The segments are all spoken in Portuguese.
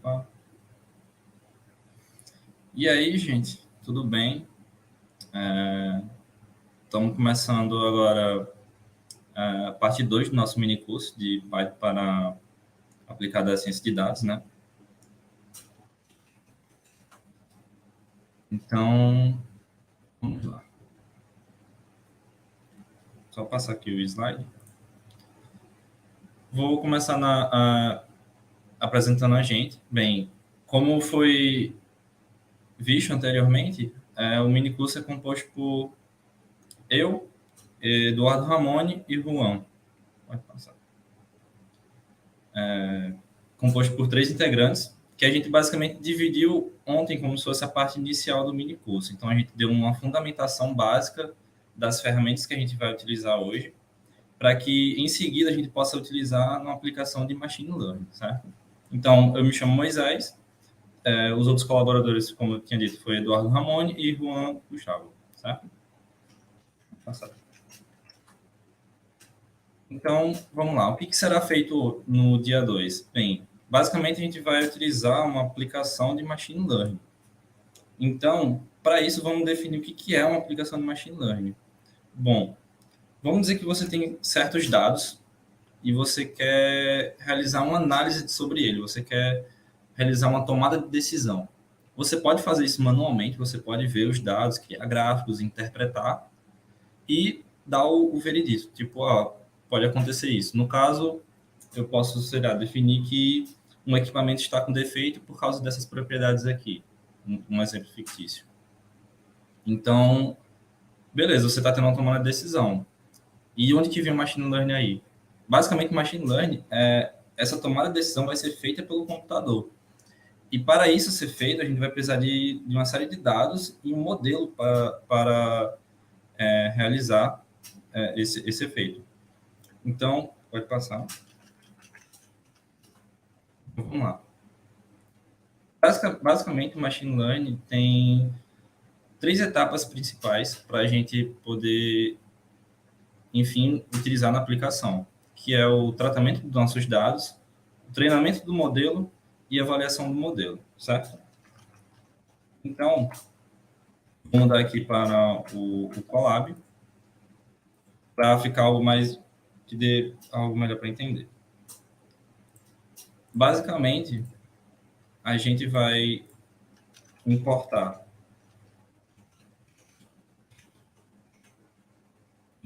Opa. E aí, gente, tudo bem? Estamos começando agora a parte 2 do nosso mini curso de Python para aplicada à ciência de dados, né? Então, vamos lá. Só passar aqui o slide. Vou começar apresentando a gente. Bem, como foi visto anteriormente, o mini curso é composto por eu, Eduardo Ramone e Juan. Pode passar. Composto por 3 integrantes, que a gente basicamente dividiu ontem como se fosse a parte inicial do mini curso. Então, a gente deu uma fundamentação básica das ferramentas que a gente vai utilizar hoje, para que em seguida a gente possa utilizar uma aplicação de machine learning, certo? Então, eu me chamo Moisés, os outros colaboradores, como eu tinha dito, foi Eduardo Ramone e Juan Gustavo, certo? Então, vamos lá. O que será feito no dia 2? Bem, basicamente a gente vai utilizar uma aplicação de machine learning. Então, para isso, vamos definir o que é uma aplicação de machine learning. Bom, vamos dizer que você tem certos dados e você quer realizar uma análise sobre ele, você quer realizar uma tomada de decisão. Você pode fazer isso manualmente, você pode ver os dados, criar gráficos, interpretar e dar o veredito. Tipo, pode acontecer isso. No caso, eu posso, sei lá, definir que um equipamento está com defeito por causa dessas propriedades aqui. Um exemplo fictício. Então, beleza, você está tendo uma tomada de decisão. E onde que vem o machine learning aí? Basicamente, o machine learning, essa tomada de decisão vai ser feita pelo computador. E para isso ser feito, a gente vai precisar de uma série de dados e um modelo para realizar esse efeito. Então, pode passar. Vamos lá. Basicamente, o machine learning tem 3 etapas principais para a gente poder, enfim, utilizar na aplicação, que é o tratamento dos nossos dados, o treinamento do modelo e a avaliação do modelo, certo? Então, vou mudar aqui para o Colab, para ficar algo mais, que dê algo melhor para entender. Basicamente, a gente vai importar,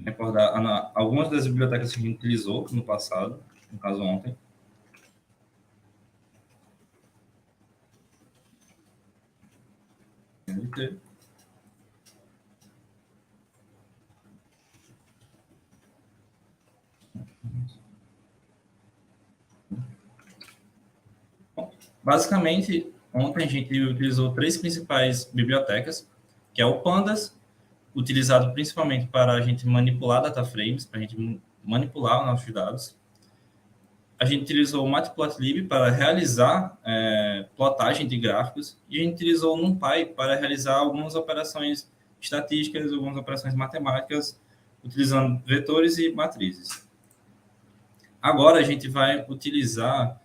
recordar algumas das bibliotecas que a gente utilizou no passado, no caso ontem. Basicamente, ontem a gente utilizou 3 principais bibliotecas, que é o Pandas, utilizado principalmente para a gente manipular data frames, para a gente manipular os nossos dados. A gente utilizou o Matplotlib para realizar plotagem de gráficos e a gente utilizou o NumPy para realizar algumas operações estatísticas, algumas operações matemáticas, utilizando vetores e matrizes. Agora a gente vai utilizar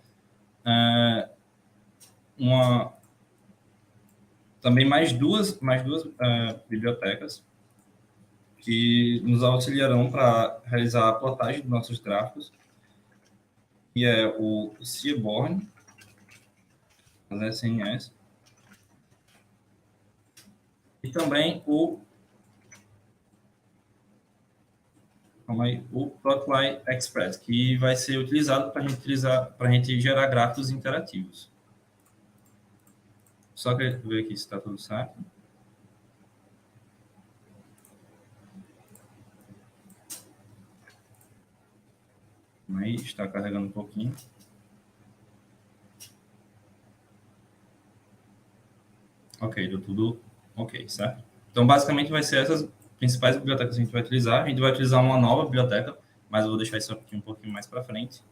também mais duas bibliotecas que nos auxiliarão para realizar a plotagem dos nossos gráficos, que é o Seaborn, as SNS, e também o Plotly Express, que vai ser utilizado para a gente gerar gráficos interativos. Só que ver aqui se está tudo certo. Aí está carregando um pouquinho. Ok, deu tudo ok, certo? Então, basicamente, vai ser essas principais bibliotecas que a gente vai utilizar. A gente vai utilizar uma nova biblioteca, mas eu vou deixar isso aqui um pouquinho mais para frente.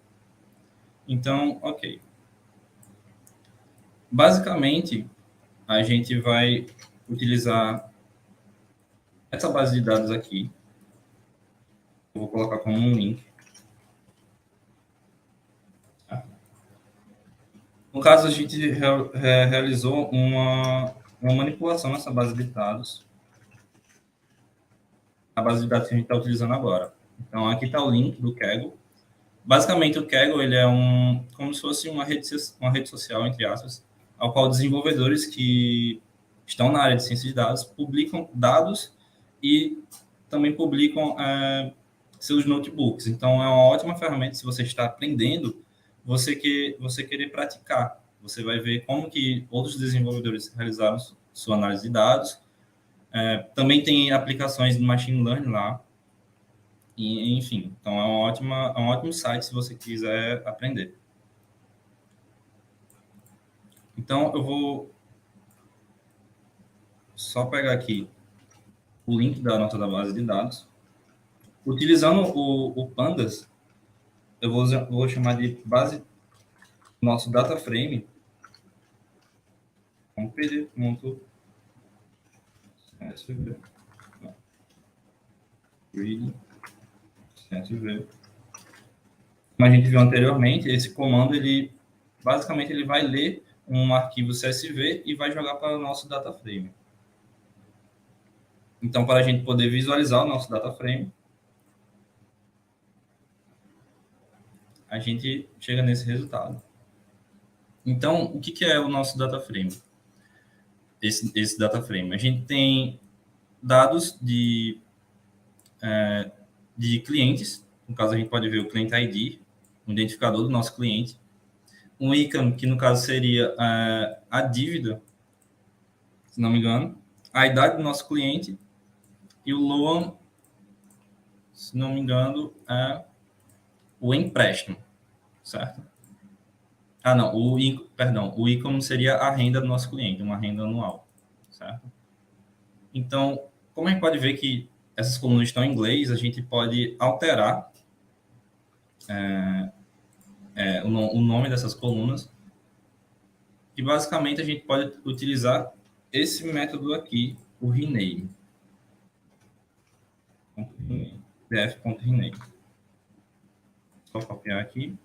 Então, ok. Basicamente, a gente vai utilizar essa base de dados aqui. Eu vou colocar como um link. caso, a gente realizou uma manipulação nessa base de dados, a base de dados que a gente está utilizando agora. Então, aqui está o link do Kaggle. Basicamente, o Kaggle ele é como se fosse uma rede social, entre aspas, ao qual desenvolvedores que estão na área de ciência de dados publicam dados e também publicam seus notebooks. Então, é uma ótima ferramenta se você está aprendendo, você querer praticar. Você vai ver como que outros desenvolvedores realizaram sua análise de dados. Também tem aplicações de machine learning lá. E, enfim, então é um ótimo site se você quiser aprender. Então, eu vou só pegar aqui o link da nossa base de dados. Utilizando o Pandas, eu vou chamar de base nosso data frame. Vamos perder ponto. Read. Como a gente viu anteriormente, esse comando, basicamente, ele vai ler um arquivo CSV e vai jogar para o nosso data frame. Então, para a gente poder visualizar o nosso data frame, a gente chega nesse resultado. Então, o que é o nosso data frame? Esse data frame. A gente tem dados de clientes. No caso, a gente pode ver o Client ID, o identificador do nosso cliente. Um ICAM, que no caso seria a dívida, se não me engano. A idade do nosso cliente. E o loan, se não me engano, é o empréstimo, certo? Não, o ICAM seria a renda do nosso cliente, uma renda anual, certo? Então, como a gente pode ver que essas colunas estão em inglês, a gente pode alterar o nome dessas colunas e, basicamente, a gente pode utilizar esse método aqui, o rename. df.rename. Só copiar aqui.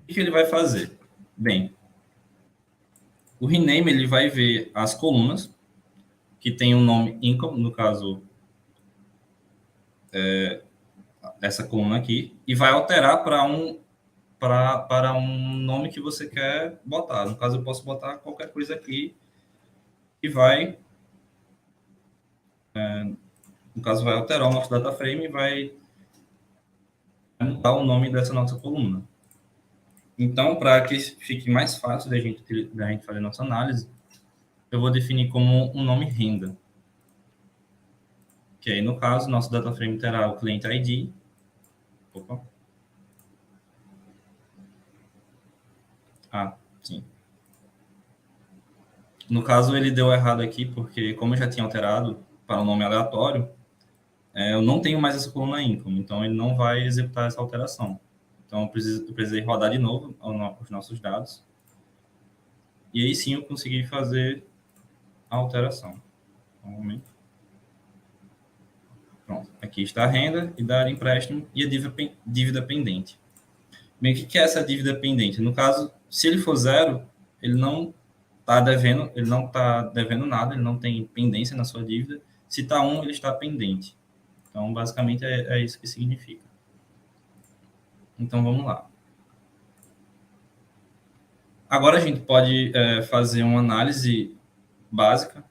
O que ele vai fazer? Bem, o rename ele vai ver as colunas que tem o nome income, no caso, essa coluna aqui, e vai alterar para um nome que você quer botar. No caso, eu posso botar qualquer coisa aqui e vai, no caso, vai alterar o nosso data frame e vai mudar o nome dessa nossa coluna. Então, para que fique mais fácil da gente fazer nossa análise, eu vou definir como um nome renda. Que aí, no caso, nosso data frame terá o client ID. Opa. Sim. No caso, ele deu errado aqui, porque como eu já tinha alterado para um nome aleatório, eu não tenho mais essa coluna income, então ele não vai executar essa alteração. Então, eu precisei rodar de novo os nossos dados. E aí sim eu consegui fazer a alteração. Normalmente. Pronto. Aqui está a renda e dar empréstimo e a dívida pendente. Bem, o que é essa dívida pendente? No caso, se ele for zero, ele não está devendo nada, ele não tem pendência na sua dívida. Se está 1, ele está pendente. Então, basicamente, é isso que significa. Então, vamos lá. Agora, a gente pode fazer uma análise básica,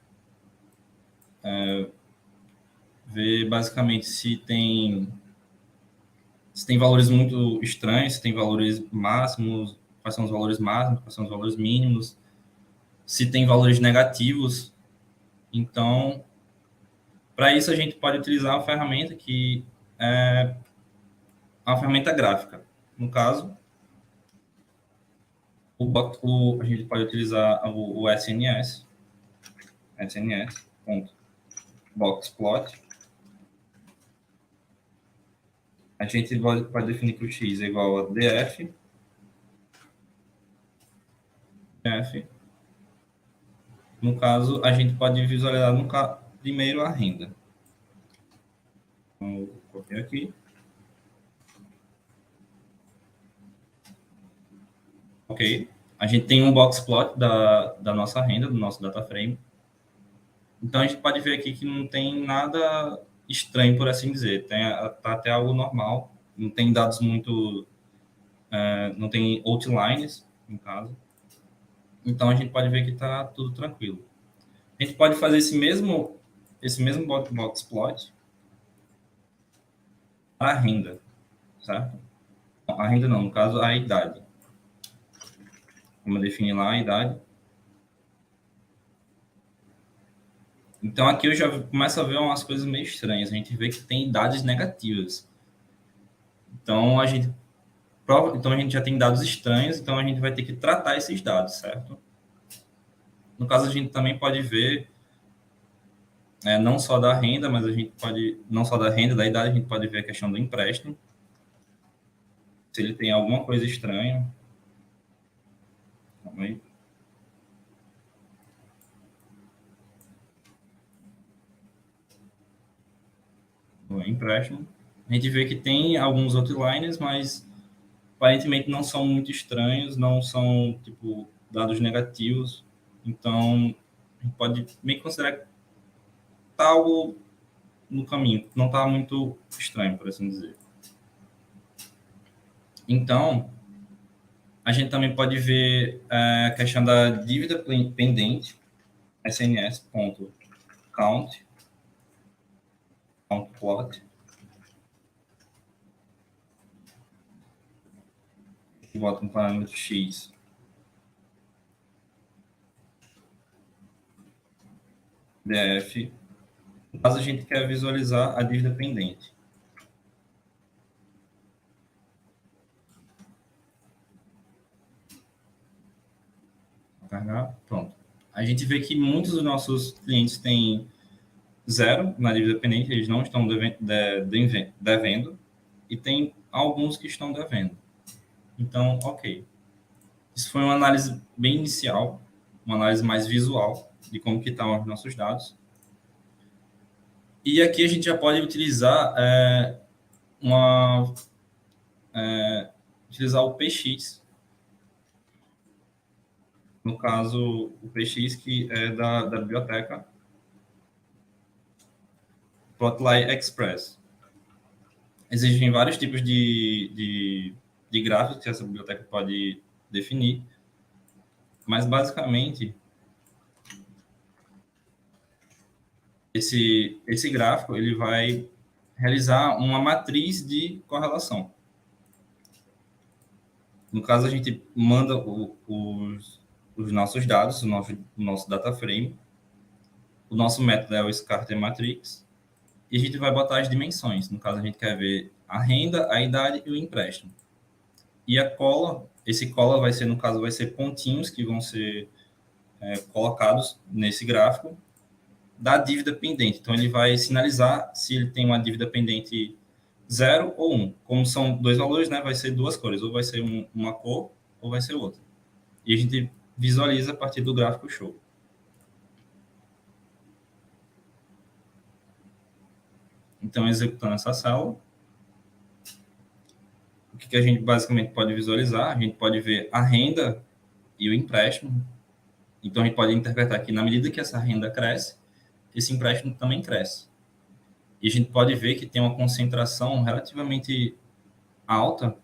ver basicamente se tem valores muito estranhos, se tem valores máximos, quais são os valores máximos, quais são os valores mínimos, se tem valores negativos. Então, para isso, a gente pode utilizar uma ferramenta que é uma ferramenta gráfica. No caso, a gente pode utilizar o SNS, SNS.boxplot. A gente pode definir que o x é igual a df, no caso, a gente pode visualizar primeiro a renda. Então, vou copiar aqui. ok? A gente tem um box plot da nossa renda, do nosso data frame. Então, a gente pode ver aqui que não tem nada estranho, por assim dizer. Tá até algo normal. Não tem dados muito... não tem outlines, no caso. Então, a gente pode ver que está tudo tranquilo. A gente pode fazer esse mesmo box plot para a renda, certo? A renda não, no caso, a idade. Vamos definir lá a idade. Então, aqui eu já começo a ver umas coisas meio estranhas. A gente vê que tem idades negativas. Então, então, a gente já tem dados estranhos, então a gente vai ter que tratar esses dados, certo? No caso, a gente também pode ver, não só da renda, mas a gente pode, não só da renda, da idade, a gente pode ver a questão do empréstimo. Se ele tem alguma coisa estranha. Calma aí. O empréstimo. A gente vê que tem alguns outliners, mas aparentemente não são muito estranhos, não são, tipo, dados negativos. Então, a gente pode meio que considerar que está algo no caminho, não está muito estranho, por assim dizer. Então, a gente também pode ver a questão da dívida pendente, sns.count, count plot, que bota um parâmetro x, df, caso a gente quer visualizar a dívida pendente. Pronto. A gente vê que muitos dos nossos clientes têm zero na dívida pendente, eles não estão devendo, e tem alguns que estão devendo. Então, ok. Isso foi uma análise bem inicial, uma análise mais visual de como que estão os nossos dados. E aqui a gente já pode utilizar utilizar o PX. No caso, o PX que é da biblioteca Plotly Express. Existem vários tipos de gráficos que essa biblioteca pode definir, mas basicamente esse gráfico ele vai realizar uma matriz de correlação. No caso, a gente manda os nossos dados, o nosso data frame, o nosso método é o Scatter Matrix, e a gente vai botar as dimensões. No caso, a gente quer ver a renda, a idade e o empréstimo. E a cola, esse cola vai ser, no caso, vai ser pontinhos que vão ser colocados nesse gráfico da dívida pendente. Então, ele vai sinalizar se ele tem uma dívida pendente 0 ou 1. Como são dois valores, né, vai ser duas cores. Ou vai ser uma cor ou vai ser outra. E a gente visualiza a partir do gráfico show. Então, executando essa célula, o que a gente basicamente pode visualizar? A gente pode ver a renda e o empréstimo. Então, a gente pode interpretar que, na medida que essa renda cresce, esse empréstimo também cresce. E a gente pode ver que tem uma concentração relativamente alta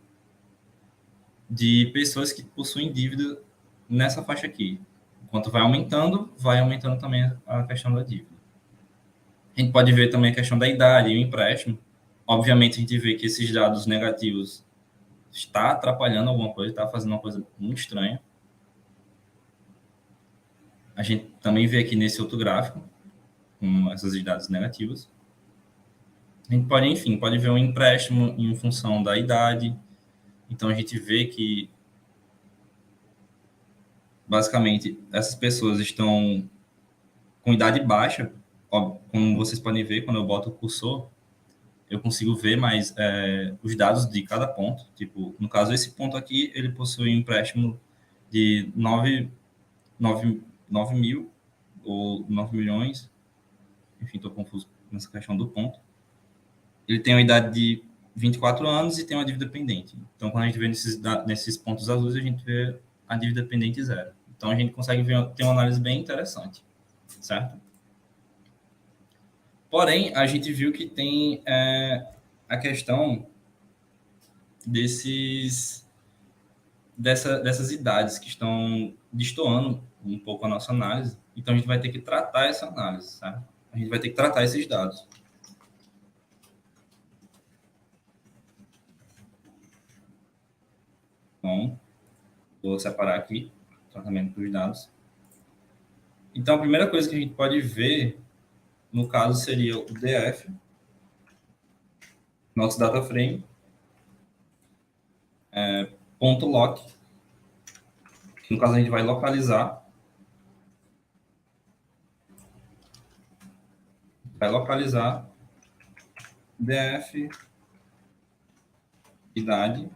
de pessoas que possuem dívida nessa faixa aqui. Enquanto vai aumentando também a questão da dívida. A gente pode ver também a questão da idade e o empréstimo. Obviamente, a gente vê que esses dados negativos está atrapalhando alguma coisa, está fazendo uma coisa muito estranha. A gente também vê aqui nesse outro gráfico, com essas dados negativas. A gente pode, enfim, pode ver um empréstimo em função da idade. Então, a gente vê que, basicamente, essas pessoas estão com idade baixa. Como vocês podem ver, quando eu boto o cursor, eu consigo ver mais os dados de cada ponto. Tipo, no caso, esse ponto aqui, ele possui um empréstimo de 9 mil ou 9 milhões. Enfim, estou confuso nessa questão do ponto. Ele tem uma idade de 24 anos e tem uma dívida pendente. Então, quando a gente vê nesses pontos azuis, a gente vê a dívida pendente zero. Então, a gente consegue ter uma análise bem interessante, certo? Porém, a gente viu que tem a questão dessas idades que estão destoando um pouco a nossa análise. Então, a gente vai ter que tratar essa análise, certo? A gente vai ter que tratar esses dados. Então, vou separar aqui o tratamento dos dados. Então, a primeira coisa que a gente pode ver, no caso, seria o DF, nosso data frame, ponto .lock, que no caso a gente vai localizar DF idade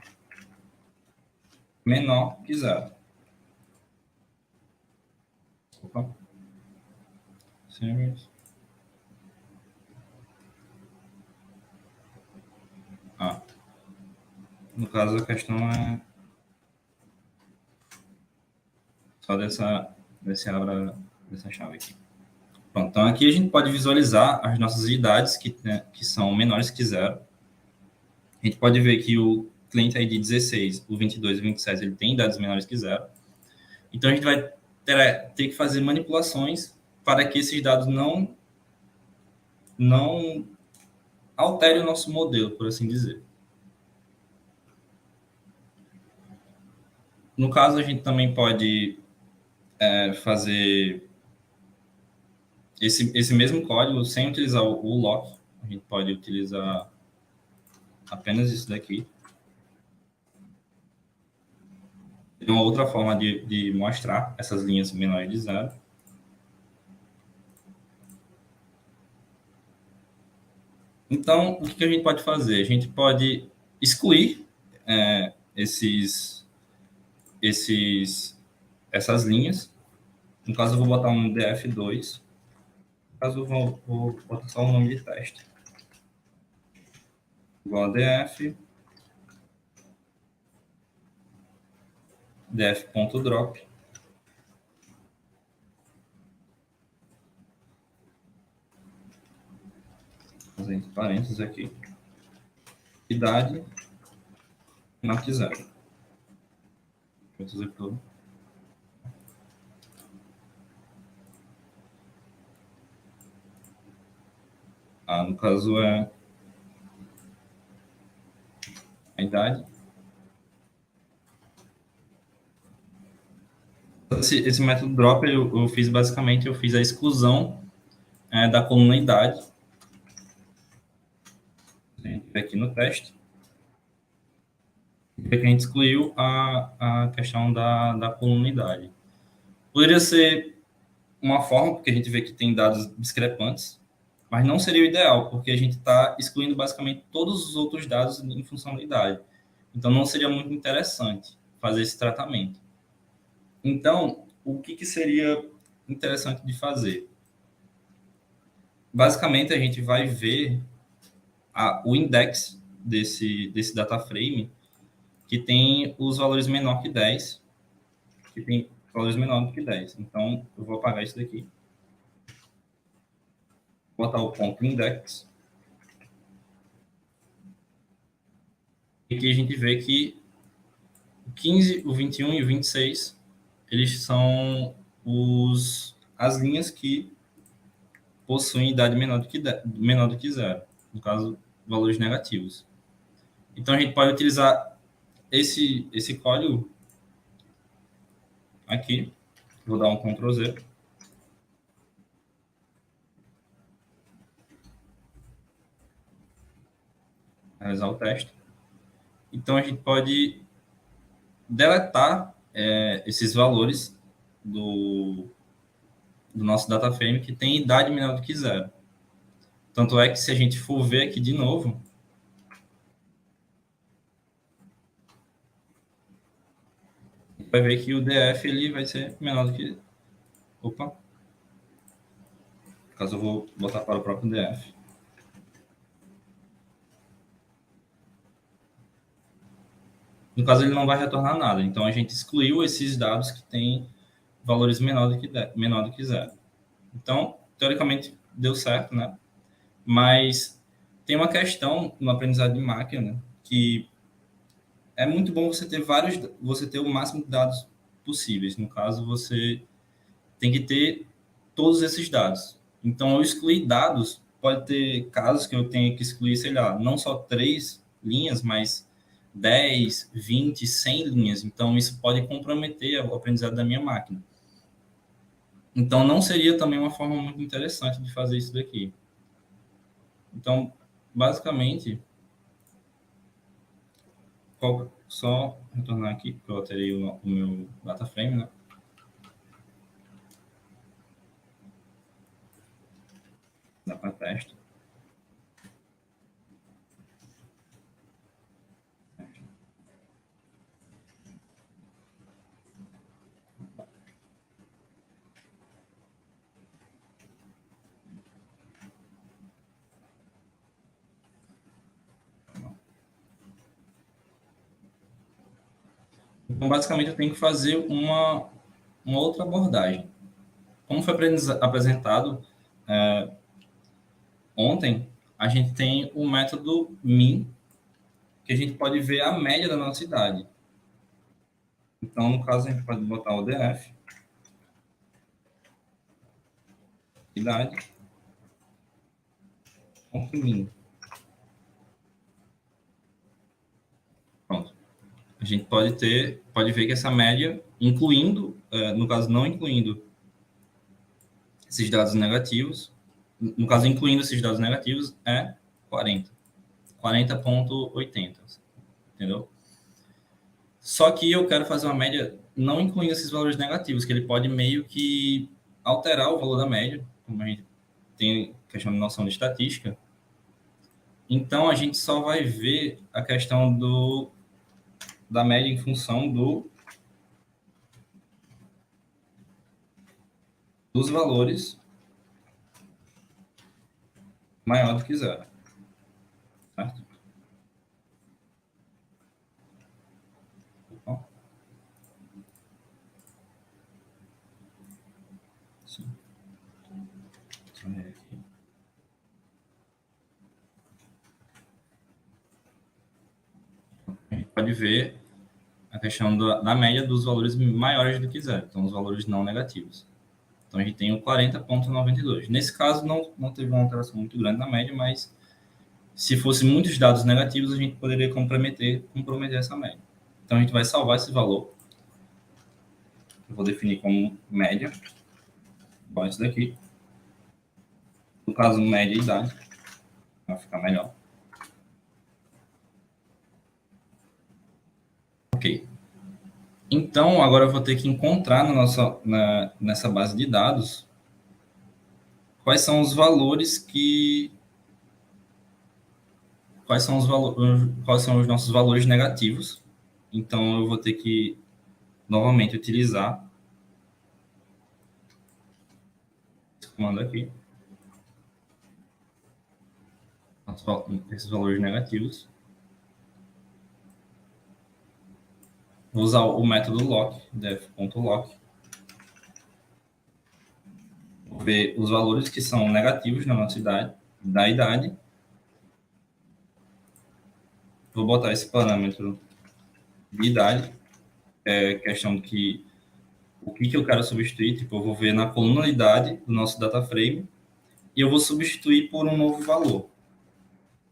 menor que zero. Opa. Series. No caso, a questão é só dessa chave aqui. Pronto, então aqui a gente pode visualizar as nossas idades que são menores que zero. A gente pode ver que o cliente ID 16, o 22 e o 27, ele tem idades menores que zero. Então, a gente vai ter que fazer manipulações para que esses dados não alterem o nosso modelo, por assim dizer. No caso, a gente também pode fazer esse mesmo código sem utilizar o lock. A gente pode utilizar apenas isso daqui. Tem uma outra forma de mostrar essas linhas menores de zero. Então, o que a gente pode fazer? A gente pode excluir essas linhas. No caso, eu vou botar um df2. No caso, eu vou botar só o nome de teste. Igual a df.drop. Fazer entre parênteses aqui. Idade menor que zero. Vou fazer tudo. No caso é a idade. Esse método drop eu fiz basicamente, eu fiz a exclusão da coluna idade. A gente vê aqui no teste. Que a gente excluiu a questão da coluna idade. Poderia ser uma forma, porque a gente vê que tem dados discrepantes, mas não seria o ideal, porque a gente está excluindo basicamente todos os outros dados em função da idade. Então, não seria muito interessante fazer esse tratamento. Então, o que seria interessante de fazer? Basicamente, a gente vai ver o index desse data frame, que tem os valores menor que 10, que tem valores menores do que 10. Então, eu vou apagar isso daqui. Botar o ponto index. E aqui a gente vê que o 15, o 21 e o 26, eles são as linhas que possuem idade menor do que zero. No caso, valores negativos. Então, a gente pode utilizar esse código aqui. Vou dar um Ctrl Z. Realizar o teste. Então, a gente pode deletar esses valores do nosso data frame que tem idade menor do que zero. Tanto é que se a gente for ver aqui de novo, vai ver que o DF ele vai ser menor do que... Opa! No caso, eu vou botar para o próprio DF. No caso, ele não vai retornar nada. Então, a gente excluiu esses dados que têm valores menor do que zero. Então, teoricamente, deu certo, né? Mas tem uma questão no aprendizado de máquina, né, que é muito bom você ter o máximo de dados possíveis. No caso, você tem que ter todos esses dados. Então, eu excluir dados, pode ter casos que eu tenha que excluir, sei lá, não só 3 linhas, mas 10, 20, 100 linhas. Então, isso pode comprometer o aprendizado da minha máquina. Então, não seria também uma forma muito interessante de fazer isso daqui. Então, basicamente, só retornar aqui, porque eu alterei o meu data frame, né? Dá para teste. Então, basicamente, eu tenho que fazer uma outra abordagem. Como foi apresentado ontem, a gente tem o método min, que a gente pode ver a média da nossa idade. Então, no caso, a gente pode botar o df, idade, ponto min. Pronto. A gente pode ver que essa média, incluindo, no caso, não incluindo esses dados negativos, no caso, incluindo esses dados negativos, é 40,80, entendeu? Só que eu quero fazer uma média não incluindo esses valores negativos, que ele pode meio que alterar o valor da média, como a gente tem questão de noção de estatística. Então, a gente só vai ver a questão da média em função dos valores maior do que zero. Certo? Bom, sim. A gente pode ver a questão da média dos valores maiores do que zero, então os valores não negativos. Então a gente tem o 40,92. Nesse caso, não teve uma alteração muito grande na média, mas se fosse muitos dados negativos, a gente poderia comprometer essa média. Então a gente vai salvar esse valor. Eu vou definir como média. Bom, isso daqui. No caso, média e idade. Vai ficar melhor. Ok. Então, agora eu vou ter que encontrar nessa base de dados quais são os valores quais são os nossos valores negativos. Então, eu vou ter que novamente utilizar esse comando aqui, esses valores negativos. Vou usar o método lock, def.lock. Vou ver os valores que são negativos na nossa idade, da idade. Vou botar esse parâmetro de idade, é questão de que o que eu quero substituir, tipo, eu vou ver na coluna idade do nosso data frame e eu vou substituir por um novo valor.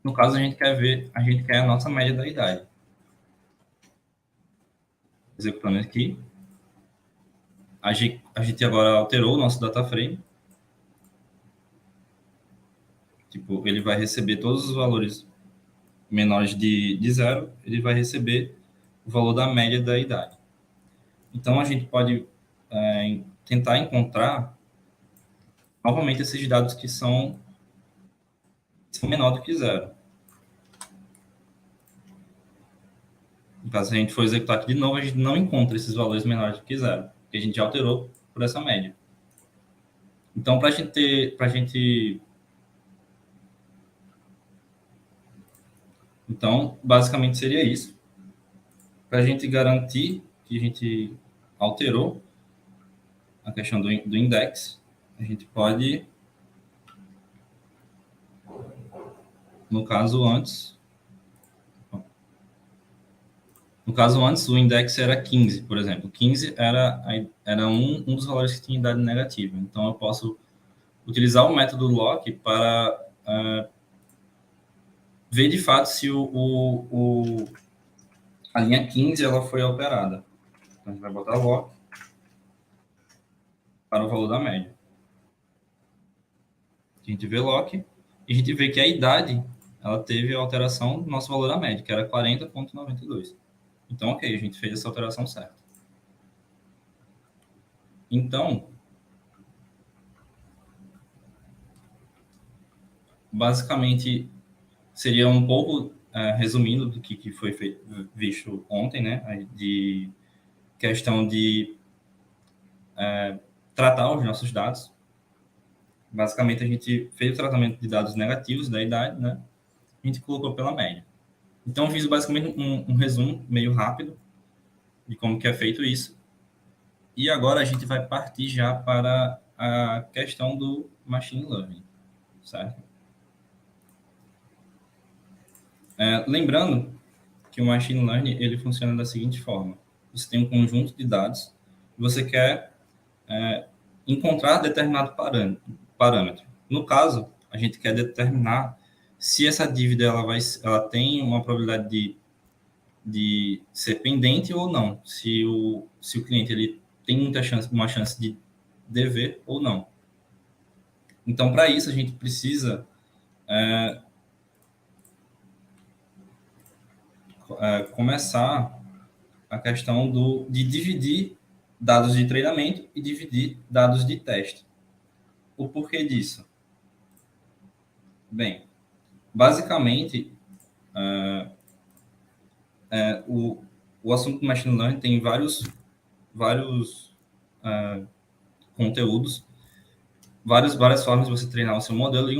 No caso, a gente quer a nossa média da idade. Executando aqui. A gente agora alterou o nosso data frame. Tipo, ele vai receber todos os valores menores de zero, ele vai receber o valor da média da idade. Então, a gente pode tentar encontrar novamente esses dados que são menor do que zero. Caso a gente for executar aqui de novo, a gente não encontra esses valores menores do que zero, porque a gente já alterou por essa média. Então, para a gente Então, basicamente seria isso. Para a gente garantir que a gente alterou a questão do index, a gente pode, no caso antes, o index era 15, por exemplo. 15 era um dos valores que tinha idade negativa. Então, eu posso utilizar o método lock para ver de fato se a linha 15 ela foi alterada. Então, a gente vai botar lock para o valor da média. A gente vê lock e a gente vê que a idade ela teve a alteração do nosso valor da média, que era 40,92. Então, ok, a gente fez essa alteração certa. Então, basicamente, seria um pouco resumindo do que foi visto ontem, né? De questão de tratar os nossos dados. Basicamente, a gente fez o tratamento de dados negativos da idade, né? A gente colocou pela média. Então, eu fiz basicamente um resumo meio rápido de como que é feito isso. E agora a gente vai partir já para a questão do machine learning, certo? Lembrando que o machine learning ele funciona da seguinte forma: você tem um conjunto de dados, você quer encontrar determinado parâmetro. No caso, a gente quer determinar se essa dívida ela tem uma probabilidade de ser pendente ou não, se o cliente ele tem uma chance de dever ou não. Então, para isso, a gente precisa começar a questão de dividir dados de treinamento e dividir dados de teste. O porquê disso? Bem, basicamente, o assunto do machine learning tem vários conteúdos, várias formas de você treinar o seu modelo, e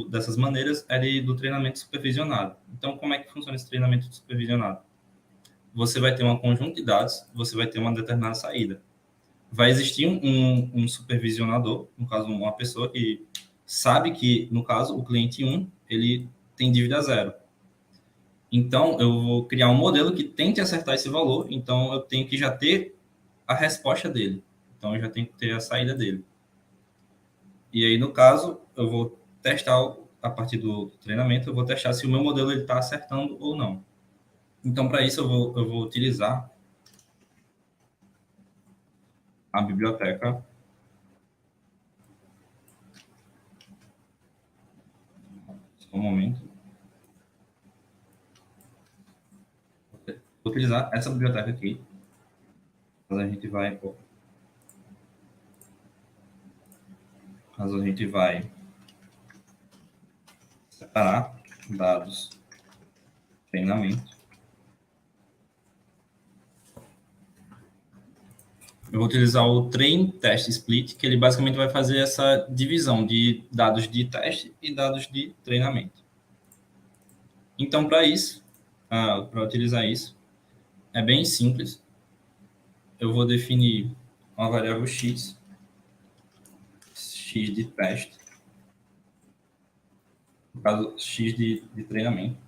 dessas maneiras é do treinamento supervisionado. Então, como é que funciona esse treinamento supervisionado? Você vai ter um conjunto de dados, você vai ter uma determinada saída. Vai existir um supervisionador, no caso, uma pessoa que sabe que, no caso, o cliente 1, ele tem dívida zero. Então, eu vou criar um modelo que tente acertar esse valor, então eu tenho que já ter a resposta dele. Então, eu já tenho que ter a saída dele. E aí, no caso, eu vou testar, a partir do treinamento, eu vou testar se o meu modelo está acertando ou não. Então, para isso, eu vou utilizar a biblioteca um momento. Vou utilizar essa biblioteca aqui. Caso a gente vai separar dados treinamento. Eu vou utilizar o train test split, que ele basicamente vai fazer essa divisão de dados de teste e dados de treinamento. Então, para isso, para utilizar isso, é bem simples. Eu vou definir uma variável x de teste, no caso, x de treinamento,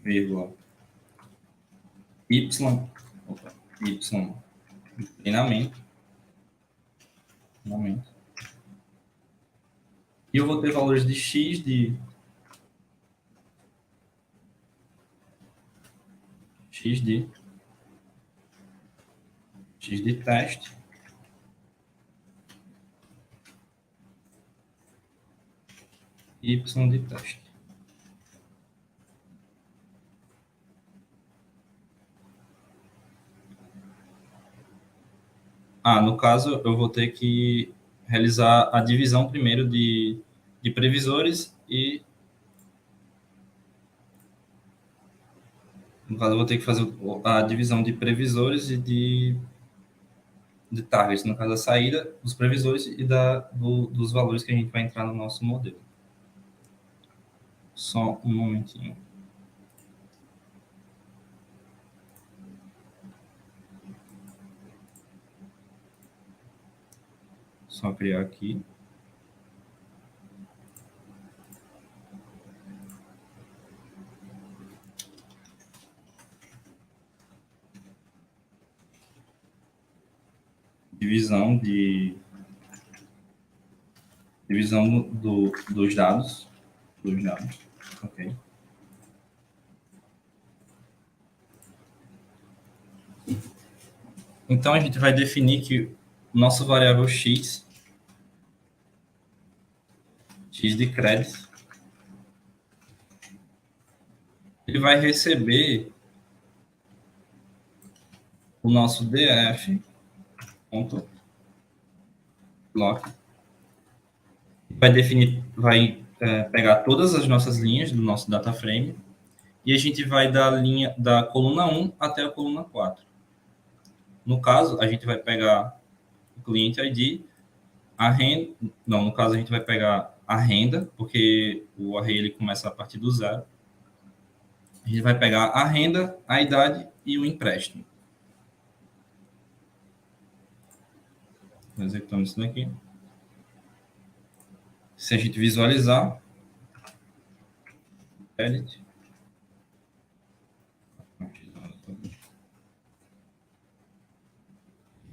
vírgula, y de treinamento, e eu vou ter valores de x de teste, y de teste. No caso, eu vou ter que realizar a divisão primeiro de previsores e... No caso, eu vou ter que fazer a divisão de previsores e de targets, no caso, a saída dos previsores e dos valores que a gente vai entrar no nosso modelo. Só um momentinho. Só criar aqui. Divisão dos dados. Ok. Então, a gente vai definir que o nosso variável x de crédito, ele vai receber o nosso df.lock. Vai pegar todas as nossas linhas do nosso data frame e a gente vai da coluna 1 até a coluna 4. No caso, a gente vai pegar o cliente ID, a renda, não, no caso a gente vai pegar a renda, porque o array ele começa a partir do zero. A gente vai pegar a renda, a idade e o empréstimo. Executando isso daqui. Se a gente visualizar, edit,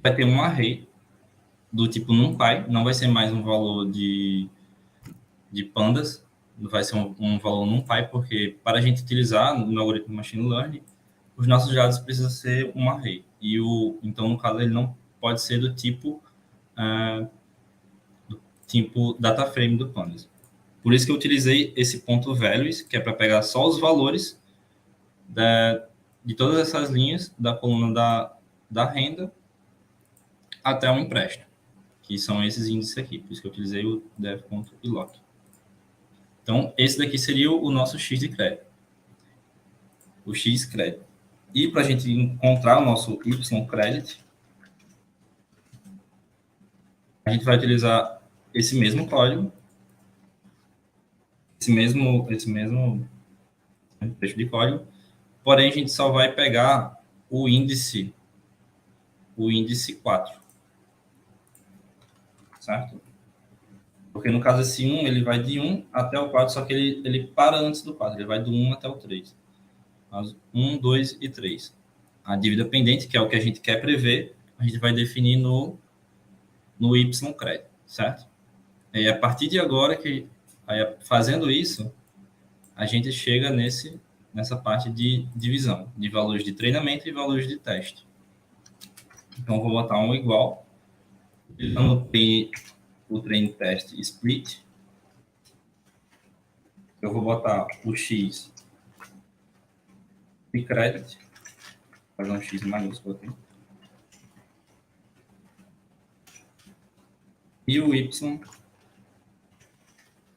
vai ter um array do tipo NumPy, não vai ser mais um valor de pandas, vai ser um valor NumPy, porque para a gente utilizar no algoritmo Machine Learning, os nossos dados precisam ser um array. Então, no caso, ele não pode ser do tipo data frame do pandas. Por isso que eu utilizei esse ponto values, que é para pegar só os valores de todas essas linhas da coluna da renda até o empréstimo, que são esses índices aqui. Por isso que eu utilizei o def.iloc. Então, esse daqui seria o nosso x de crédito. O x crédito. E para a gente encontrar o nosso y credit, a gente vai utilizar esse mesmo código, esse mesmo trecho de código, porém a gente só vai pegar o índice 4, certo? Porque no caso esse 1, ele vai de 1 até o 4, só que ele para antes do 4, ele vai do 1 até o 3. 1, 2 e 3. A dívida pendente, que é o que a gente quer prever, a gente vai definir no Y crédito, certo? E a partir de agora, fazendo isso, a gente chega nessa parte de divisão, de valores de treinamento e valores de teste. Então, eu vou botar um igual, utilizando o train test split. Eu vou botar o x de crédito, fazer um x maiúsculo aqui. E o y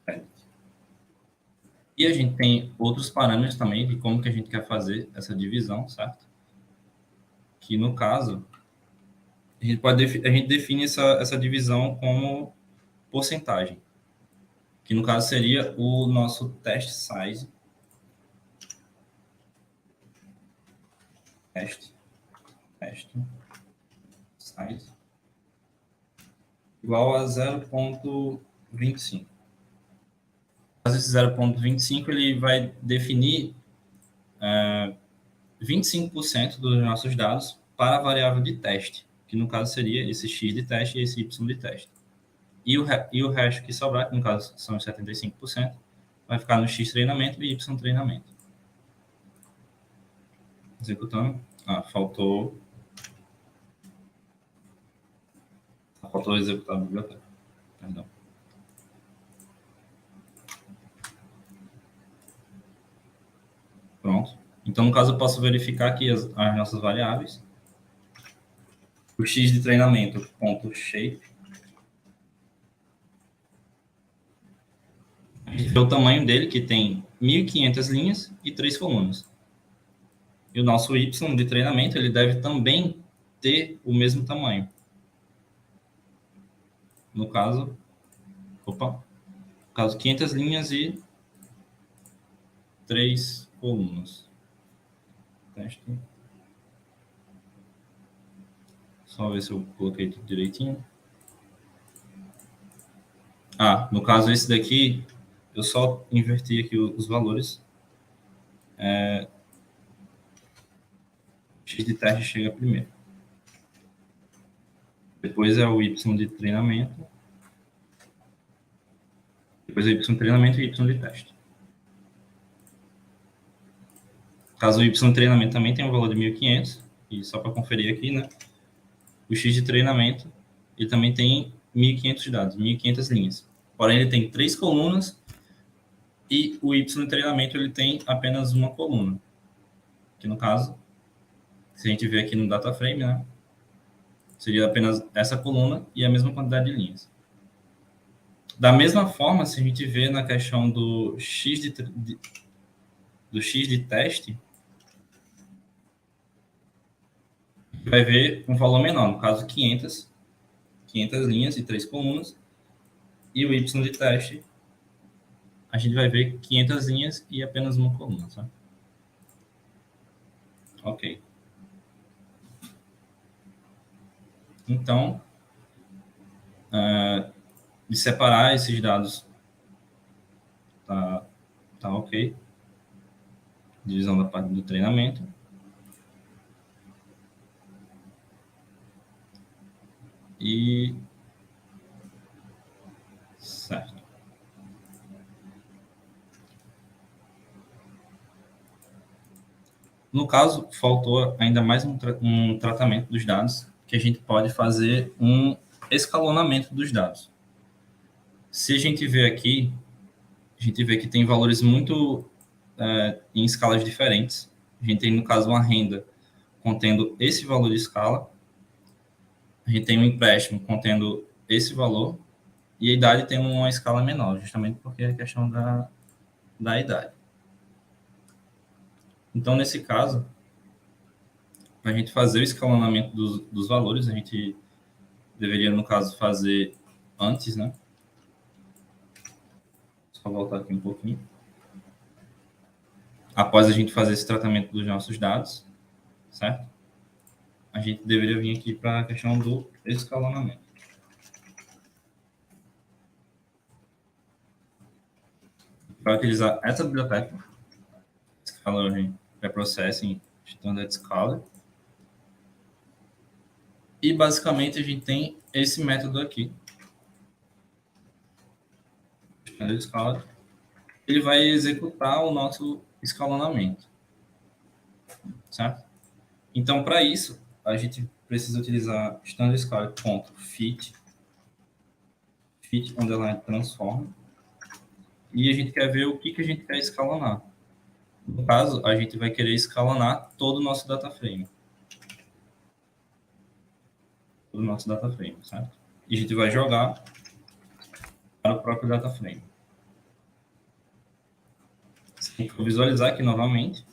crédito. E a gente tem outros parâmetros também de como que a gente quer fazer essa divisão, certo? Que no caso, a gente define essa divisão como porcentagem, que no caso seria o nosso test size. Test size igual a 0,25. Esse 0,25 ele vai definir 25% dos nossos dados para a variável de teste, que no caso seria esse x de teste e esse y de teste. E o resto que sobrar, que no caso são os 75%, vai ficar no x treinamento e y treinamento. Executando. Faltou executar a biblioteca. Perdão. Pronto. Então, no caso, eu posso verificar aqui as nossas variáveis. O x de treinamento, ponto shape. A gente vê o tamanho dele, que tem 1.500 linhas e 3 colunas. E o nosso y de treinamento, ele deve também ter o mesmo tamanho. No caso, 500 linhas e 3 colunas. Teste. Só ver se eu coloquei tudo direitinho. No caso, esse daqui, eu só inverti aqui os valores. X de teste chega primeiro. Depois é o Y de treinamento. Depois é o Y de treinamento e Y de teste. Caso o Y de treinamento também tenha um valor de 1.500, e só para conferir aqui, né? O X de treinamento, ele também tem 1.500 dados, 1.500 linhas. Porém, ele tem 3 colunas e o Y de treinamento ele tem apenas uma coluna. Que no caso, se a gente ver aqui no data frame, né? Seria apenas essa coluna e a mesma quantidade de linhas. Da mesma forma, se a gente vê na questão do X de teste, vai ver um valor menor, no caso 500 linhas e 3 colunas, e o Y de teste, a gente vai ver 500 linhas e apenas uma coluna, tá? Ok. Então, de separar esses dados, tá ok. Divisão da parte do treinamento. E certo. No caso, faltou ainda mais um tratamento dos dados, que a gente pode fazer um escalonamento dos dados. Se a gente vê aqui, a gente vê que tem valores muito em escalas diferentes. A gente tem, no caso, uma renda contendo esse valor de escala. A gente tem um empréstimo contendo esse valor. E a idade tem uma escala menor, justamente porque é a questão da idade. Então, nesse caso, para a gente fazer o escalonamento dos valores, a gente deveria, no caso, fazer antes, né? Só voltar aqui um pouquinho. Após a gente fazer esse tratamento dos nossos dados, certo? A gente deveria vir aqui para a questão do escalonamento. Vai utilizar essa biblioteca, Scalary Preprocessing Standard Scalar. E, basicamente, a gente tem esse método aqui, Standard Scalar. Ele vai executar o nosso escalonamento, certo? Então, para isso, a gente precisa utilizar standard scalar.fit, fit underline transform, e a gente quer ver o que a gente quer escalonar. No caso, a gente vai querer escalonar todo o nosso data frame. Todo o nosso data frame, certo? E a gente vai jogar para o próprio data frame. Se a gente for visualizar aqui novamente,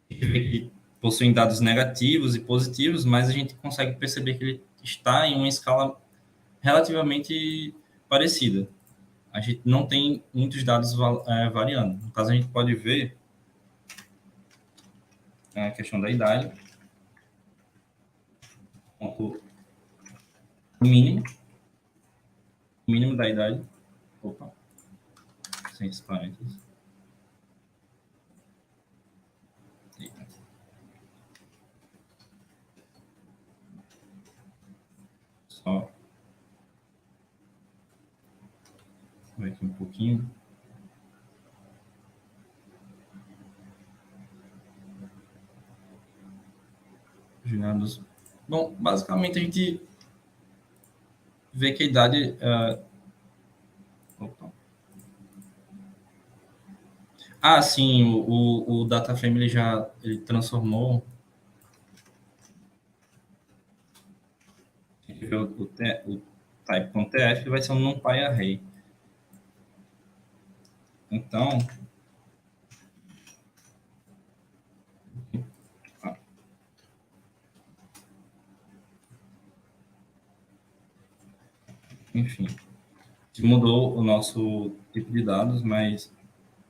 a gente vê que possuem dados negativos e positivos, mas a gente consegue perceber que ele está em uma escala relativamente parecida. A gente não tem muitos dados variando. No caso, a gente pode ver a questão da idade, o mínimo da idade, sem esses parênteses. Só ver aqui um pouquinho. Gerados. Bom, basicamente a gente vê que a idade. Sim, o data frame ele transformou. O type.tf vai ser um numpy array. Então, enfim, mudou o nosso tipo de dados, mas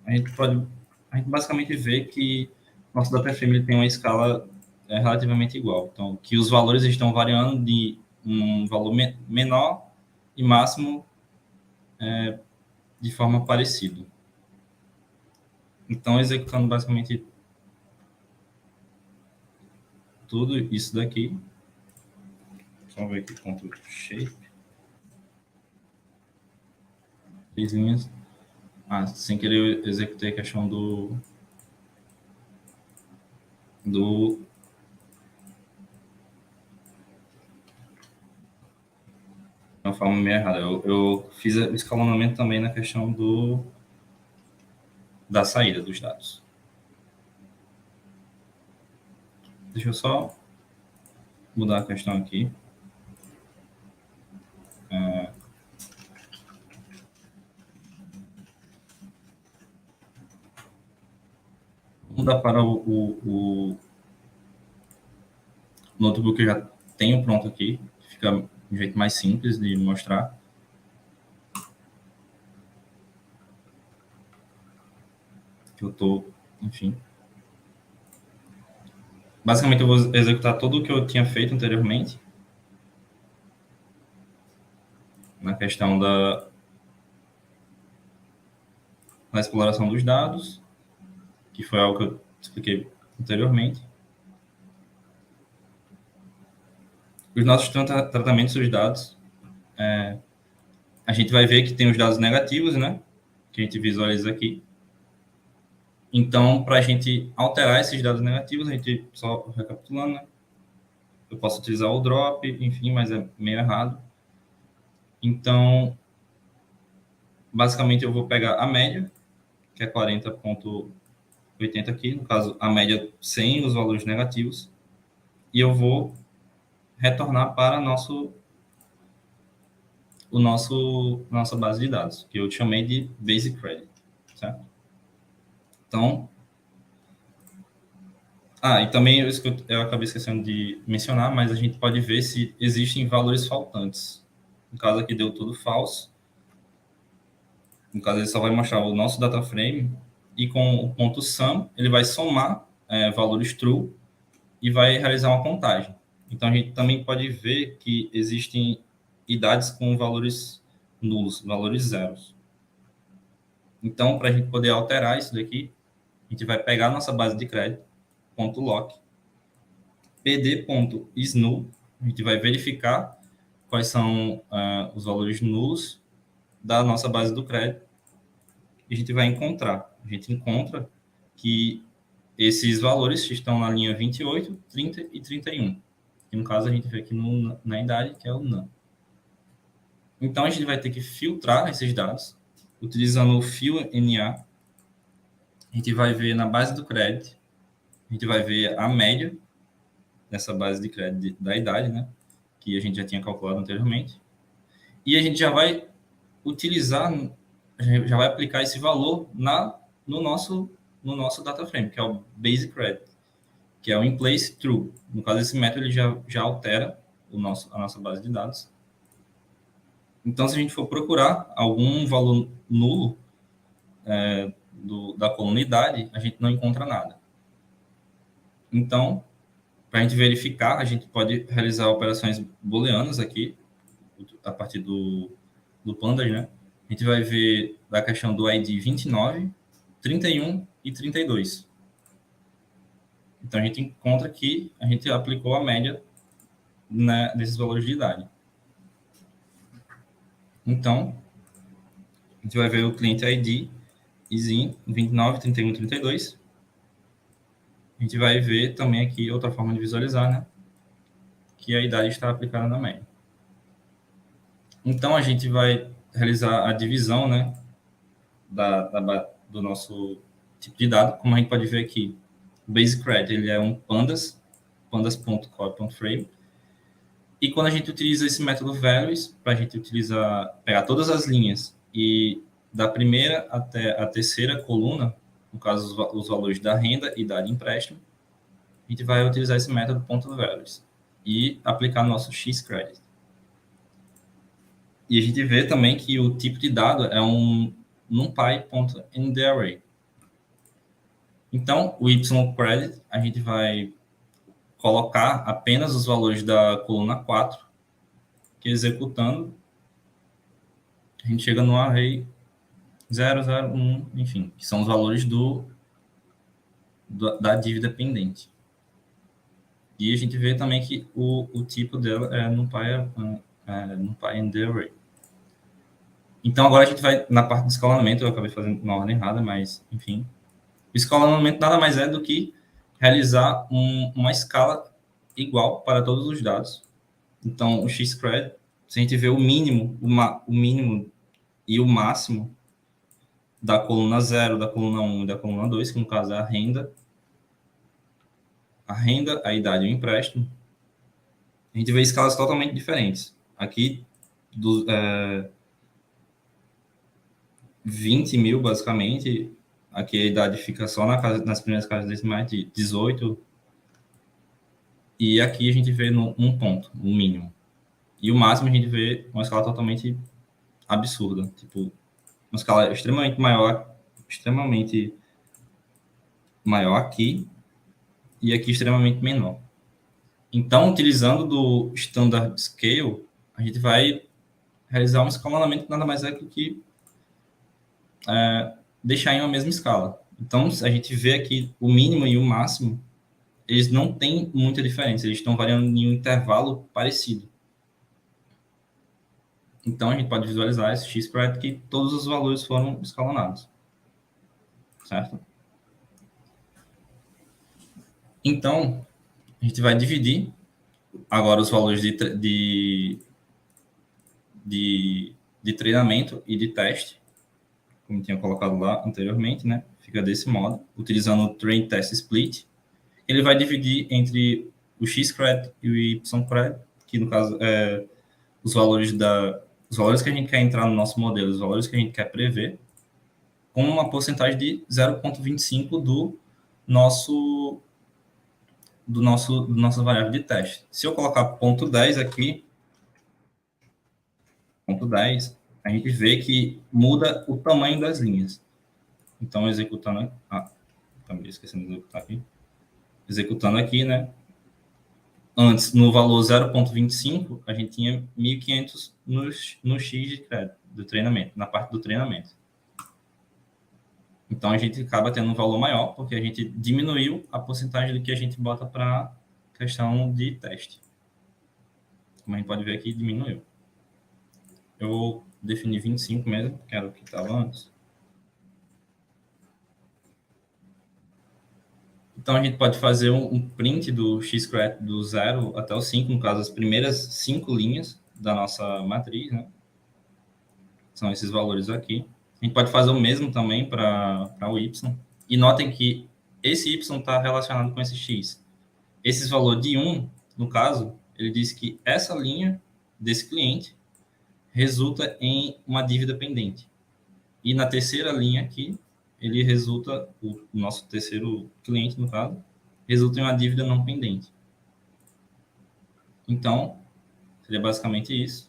a gente pode a gente basicamente vê que nosso data frame ele tem uma escala relativamente igual. Então, que os valores estão variando de um valor menor e máximo de forma parecida. Então, executando basicamente tudo isso daqui. Vamos ver aqui, Ctrl Shape. 3 linhas. Sem querer eu executei a questão do de uma forma meio errada. Eu fiz o escalonamento também na questão da saída dos dados. Deixa eu só mudar a questão aqui. Mudar para o notebook que eu já tenho pronto aqui. Fica um jeito mais simples de mostrar. Que eu estou, enfim. Basicamente, eu vou executar tudo o que eu tinha feito anteriormente. Na questão da exploração dos dados, que foi algo que eu expliquei anteriormente. Os nossos tratamentos dos dados, a gente vai ver que tem os dados negativos, né? Que a gente visualiza aqui. Então, para a gente alterar esses dados negativos, a gente só recapitulando, né? Eu posso utilizar o drop, enfim, mas é meio errado. Então, basicamente, eu vou pegar a média, que é 40,80 aqui, no caso, a média sem os valores negativos, e eu vou retornar para nossa base de dados, que eu chamei de Basic Credit, certo? Então, e também eu acabei esquecendo de mencionar, mas a gente pode ver se existem valores faltantes. No caso aqui deu tudo falso. No caso, ele só vai mostrar o nosso data frame e com o ponto sum, ele vai somar valores true e vai realizar uma contagem. Então, a gente também pode ver que existem idades com valores nulos, valores zeros. Então, para a gente poder alterar isso daqui, a gente vai pegar a nossa base de crédito, ponto .lock, pd.isNull, a gente vai verificar quais são os valores nulos da nossa base do crédito e a gente vai encontrar. A gente encontra que esses valores estão na linha 28, 30 e 31. Que no caso a gente vê aqui na idade, que é o NaN. Então a gente vai ter que filtrar esses dados utilizando o fill.na. A gente vai ver na base do crédito, a gente vai ver a média dessa base de crédito da idade, né? Que a gente já tinha calculado anteriormente. E a gente já vai utilizar, já vai aplicar esse valor no nosso data frame, que é o Basic Credit, que é o in place true. No caso, esse método ele já altera a nossa base de dados. Então, se a gente for procurar algum valor nulo da coluna idade, a gente não encontra nada. Então, para a gente verificar, a gente pode realizar operações booleanas aqui, a partir do Pandas, né? A gente vai ver da questão do ID 29, 31 e 32. Então, a gente encontra que a gente aplicou a média nesses valores de idade. Então, a gente vai ver o cliente ID, ISIN 29, 31 e 32. A gente vai ver também aqui outra forma de visualizar, né? Que a idade está aplicada na média. Então, a gente vai realizar a divisão, né? Do nosso tipo de dado. Como a gente pode ver aqui, o Basic Credit ele é um pandas.core.frame. E quando a gente utiliza esse método values, para a gente pegar todas as linhas e da primeira até a terceira coluna, no caso os valores da renda e da de empréstimo, a gente vai utilizar esse método .values e aplicar nosso xcredit. E a gente vê também que o tipo de dado é um numpy.endArray. Então, o YCredit, a gente vai colocar apenas os valores da coluna 4, que executando, a gente chega no array 0, 0, 1, enfim, que são os valores da dívida pendente. E a gente vê também que o tipo dela é NumPy and the array. Então, agora a gente vai na parte do escalonamento, eu acabei fazendo na ordem errada, mas, enfim. O escalonamento nada mais é do que realizar uma escala igual para todos os dados. Então, o Xcred, se a gente vê o mínimo e o máximo da coluna 0, da coluna 1 e da coluna 2, que no caso é a renda, a idade e o empréstimo, a gente vê escalas totalmente diferentes. Aqui, 20 mil, basicamente, aqui a idade fica só nas primeiras casas decimais de 18, e aqui a gente vê um ponto, o mínimo. E o máximo a gente vê uma escala totalmente absurda, tipo, uma escala extremamente maior aqui, e aqui extremamente menor. Então, utilizando do Standard Scale, a gente vai realizar um escalonamento que nada mais é do que deixar em uma mesma escala. Então, a gente vê aqui o mínimo e o máximo, eles não têm muita diferença, eles estão variando em um intervalo parecido. Então, a gente pode visualizar esse Xcred que todos os valores foram escalonados. Certo? Então, a gente vai dividir agora os valores de treinamento e de teste, como tinha colocado lá anteriormente, né? Fica desse modo, utilizando o Train Test Split. Ele vai dividir entre o Xcred e o YCred, que no caso é os valores que a gente quer entrar no nosso modelo, os valores que a gente quer prever, com uma porcentagem de 0,25 do nossa variável de teste. Se eu colocar ponto 10 aqui, ponto 10, a gente vê que muda o tamanho das linhas. Então, executando... também esquecendo de executar aqui. Executando aqui, né? Antes, no valor 0,25, a gente tinha 1.500 no X de crédito do treinamento, na parte do treinamento. Então, a gente acaba tendo um valor maior, porque a gente diminuiu a porcentagem do que a gente bota para questão de teste. Como a gente pode ver aqui, diminuiu. Eu vou definir 25 mesmo, que era o que estava antes. Então, a gente pode fazer um print do Xcred do 0 até o 5, no caso, as primeiras 5 linhas da nossa matriz, né? São esses valores aqui. A gente pode fazer o mesmo também para o Y. E notem que esse Y está relacionado com esse X. Esse valor de 1, no caso, ele diz que essa linha desse cliente resulta em uma dívida pendente. E na terceira linha aqui, ele resulta, o nosso terceiro cliente, no caso, resulta em uma dívida não pendente. Então, seria basicamente isso.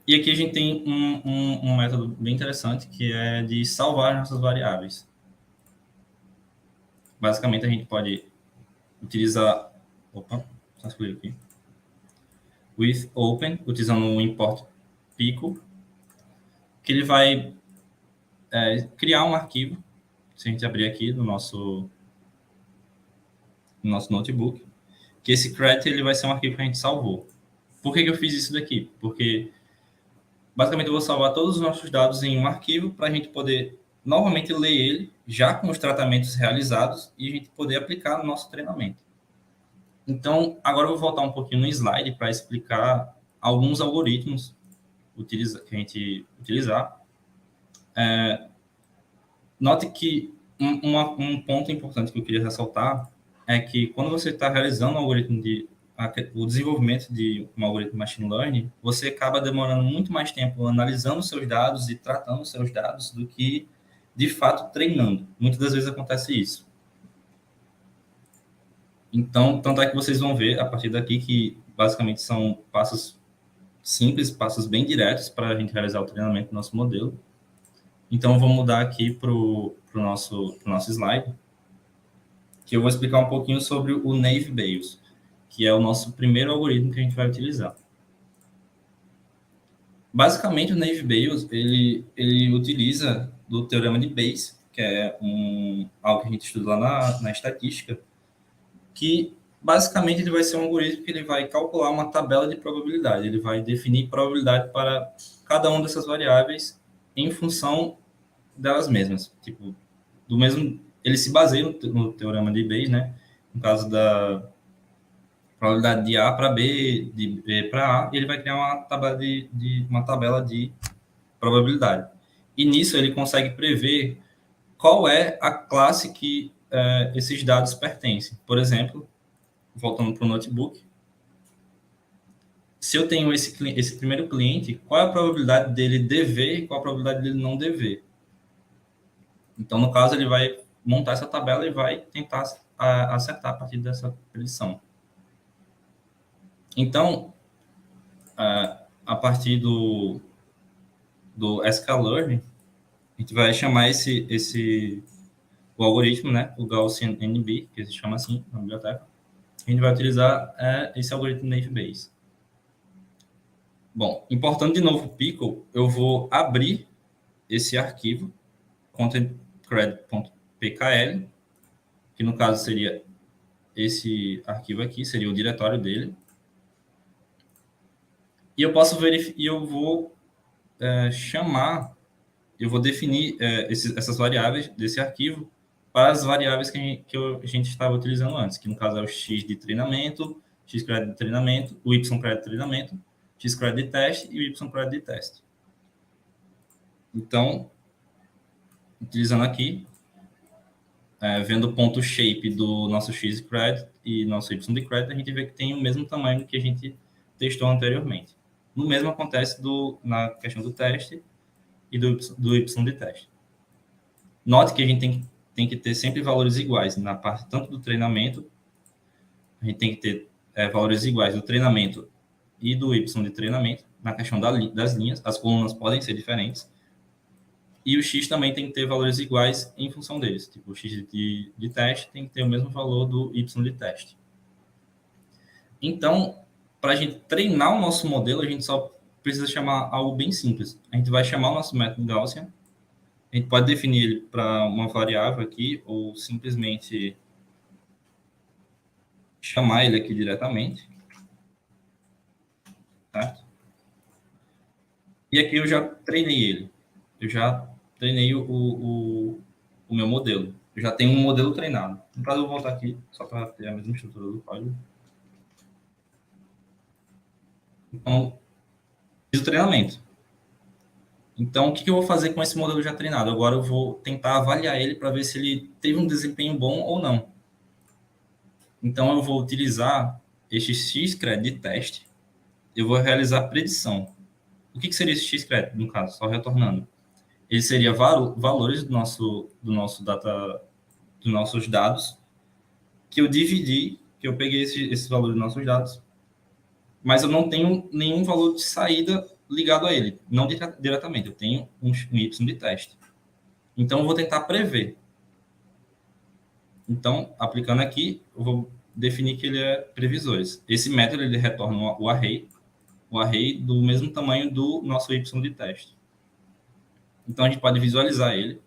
E aqui a gente tem um método bem interessante, que é de salvar nossas variáveis. Basicamente, a gente pode utilizar... Opa, só escolher aqui. With open, utilizando o import pico, que ele vai criar um arquivo, se a gente abrir aqui no nosso notebook, que esse credit ele vai ser um arquivo que a gente salvou. Por que eu fiz isso daqui? Porque, basicamente, eu vou salvar todos os nossos dados em um arquivo para a gente poder, novamente, ler ele, já com os tratamentos realizados, e a gente poder aplicar no nosso treinamento. Então, agora eu vou voltar um pouquinho no slide para explicar alguns algoritmos que a gente utilizar. Note que um ponto importante que eu queria ressaltar é que quando você está realizando o desenvolvimento de um algoritmo de machine learning, você acaba demorando muito mais tempo analisando seus dados e tratando seus dados do que, de fato, treinando. Muitas das vezes acontece isso. Então, tanto é que vocês vão ver a partir daqui que, basicamente, são passos simples, passos bem diretos para a gente realizar o treinamento do nosso modelo. Então, vou mudar aqui para o nosso slide. que eu vou explicar um pouquinho sobre o Naive Bayes, que é o nosso primeiro algoritmo que a gente vai utilizar. Basicamente, o Naive Bayes, ele utiliza do teorema de Bayes, que é algo que a gente estuda lá na estatística, que basicamente ele vai ser um algoritmo que ele vai calcular uma tabela de probabilidade. Ele vai definir probabilidade para cada uma dessas variáveis em função delas mesmas. Tipo, do mesmo, ele se baseia no teorema de Bayes, né? No caso da probabilidade de A para B, de B para A, ele vai criar uma tabela de probabilidade. E nisso ele consegue prever qual é a classe que esses dados pertencem. Por exemplo, voltando para o notebook, se eu tenho esse primeiro cliente, qual é a probabilidade dele dever e qual a probabilidade dele não dever? Então, no caso, ele vai montar essa tabela e vai tentar acertar a partir dessa predição. Então, a partir do sklearn, a gente vai chamar o algoritmo, né, o Gaussian NB, que se chama assim na biblioteca. A gente vai utilizar esse algoritmo Naive Bayes. Bom, importando de novo o Pickle, eu vou abrir esse arquivo, contentcred.pkl, que no caso seria esse arquivo aqui, seria o diretório dele. E eu posso verificar, e eu vou eu vou definir essas variáveis desse arquivo para as variáveis que a gente estava utilizando antes, que no caso é o x de treinamento, x cred de treinamento, o y cred de treinamento, x cred de teste e o y cred de teste. Então, utilizando aqui, vendo o ponto shape do nosso x cred e nosso y de cred, a gente vê que tem o mesmo tamanho que a gente testou anteriormente. No mesmo acontece na questão do teste e do y de teste. Note que a gente tem que ter sempre valores iguais na parte tanto do treinamento, a gente tem que ter valores iguais do treinamento e do y de treinamento na questão das linhas, as colunas podem ser diferentes, e o x também tem que ter valores iguais em função deles. Tipo, o x de teste tem que ter o mesmo valor do y de teste. Então, para a gente treinar o nosso modelo, a gente só precisa chamar algo bem simples. A gente vai chamar o nosso método Gaussian, a gente pode definir ele para uma variável aqui, ou simplesmente chamar ele aqui diretamente. Certo? E aqui eu já treinei ele. Eu já treinei o meu modelo. Eu já tenho um modelo treinado. No caso, eu vou voltar aqui, só para ter a mesma estrutura do código. Então, fiz o treinamento. Então, o que eu vou fazer com esse modelo já treinado? Agora eu vou tentar avaliar ele para ver se ele teve um desempenho bom ou não. Então, eu vou utilizar este x-cred de teste. Eu vou realizar a predição. O que seria esse x-cred, no caso? Só retornando. Ele seria valores do nosso data, dos nossos dados, que eu dividi, que eu peguei esses valores dos nossos dados, mas eu não tenho nenhum valor de saída ligado a ele, não diretamente, eu tenho um y de teste. Então, eu vou tentar prever. Então, aplicando aqui, eu vou definir que ele é previsores. Esse método, ele retorna o array do mesmo tamanho do nosso y de teste. Então, a gente pode visualizar ele.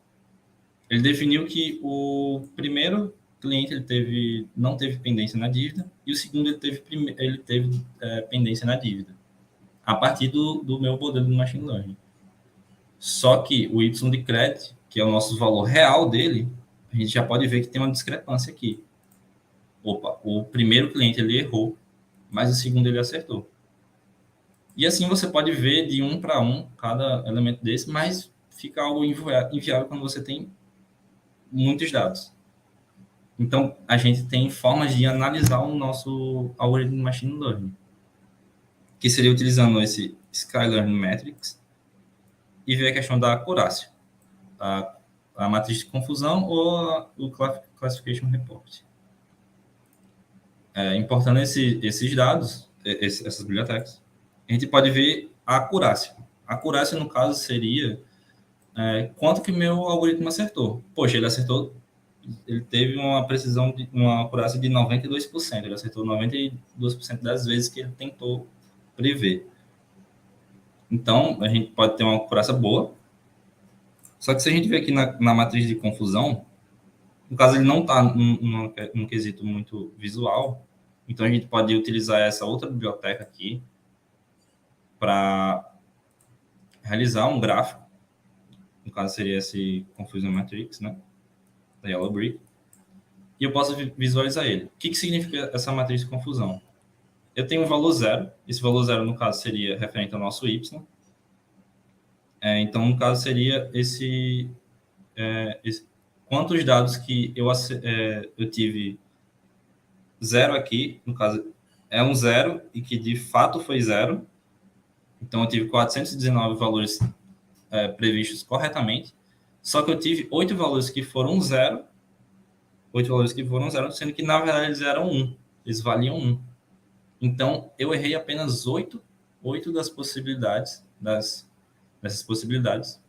Ele definiu que o primeiro cliente não teve pendência na dívida e o segundo ele teve pendência na dívida, a partir do meu modelo de machine learning. Só que o y de credit, que é o nosso valor real dele, a gente já pode ver que tem uma discrepância aqui. Opa, o primeiro cliente ele errou, mas o segundo ele acertou. E assim você pode ver de um para um cada elemento desse, mas fica algo inviável quando você tem muitos dados. Então, a gente tem formas de analisar o nosso algoritmo de machine learning, que seria utilizando esse Sklearn Metrics e ver a questão da acurácia, a matriz de confusão ou o Classification Report. Importando esses dados, essas bibliotecas, a gente pode ver a acurácia. A acurácia, no caso, seria quanto que meu algoritmo acertou. Poxa, ele acertou ele teve uma precisão, uma acurácia de 92%. Ele acertou 92% das vezes que ele tentou prever. Então, a gente pode ter uma acurácia boa. Só que se a gente ver aqui na matriz de confusão, no caso ele não está num quesito muito visual, então a gente pode utilizar essa outra biblioteca aqui para realizar um gráfico. No caso seria esse Confusion Matrix, né? Da Yellow Brick. E eu posso visualizar ele. O que significa essa matriz de confusão? Eu tenho um valor zero. Esse valor zero, no caso, seria referente ao nosso Y. Então, no caso, seria quantos dados que eu tive zero aqui, no caso, é um zero e que de fato foi zero. Então, eu tive 419 valores previstos corretamente. Só que eu tive 8 valores que foram zero, sendo que, na verdade, eles eram 1. Eles valiam 1. Então, eu errei apenas 8 das possibilidades, dessas possibilidades.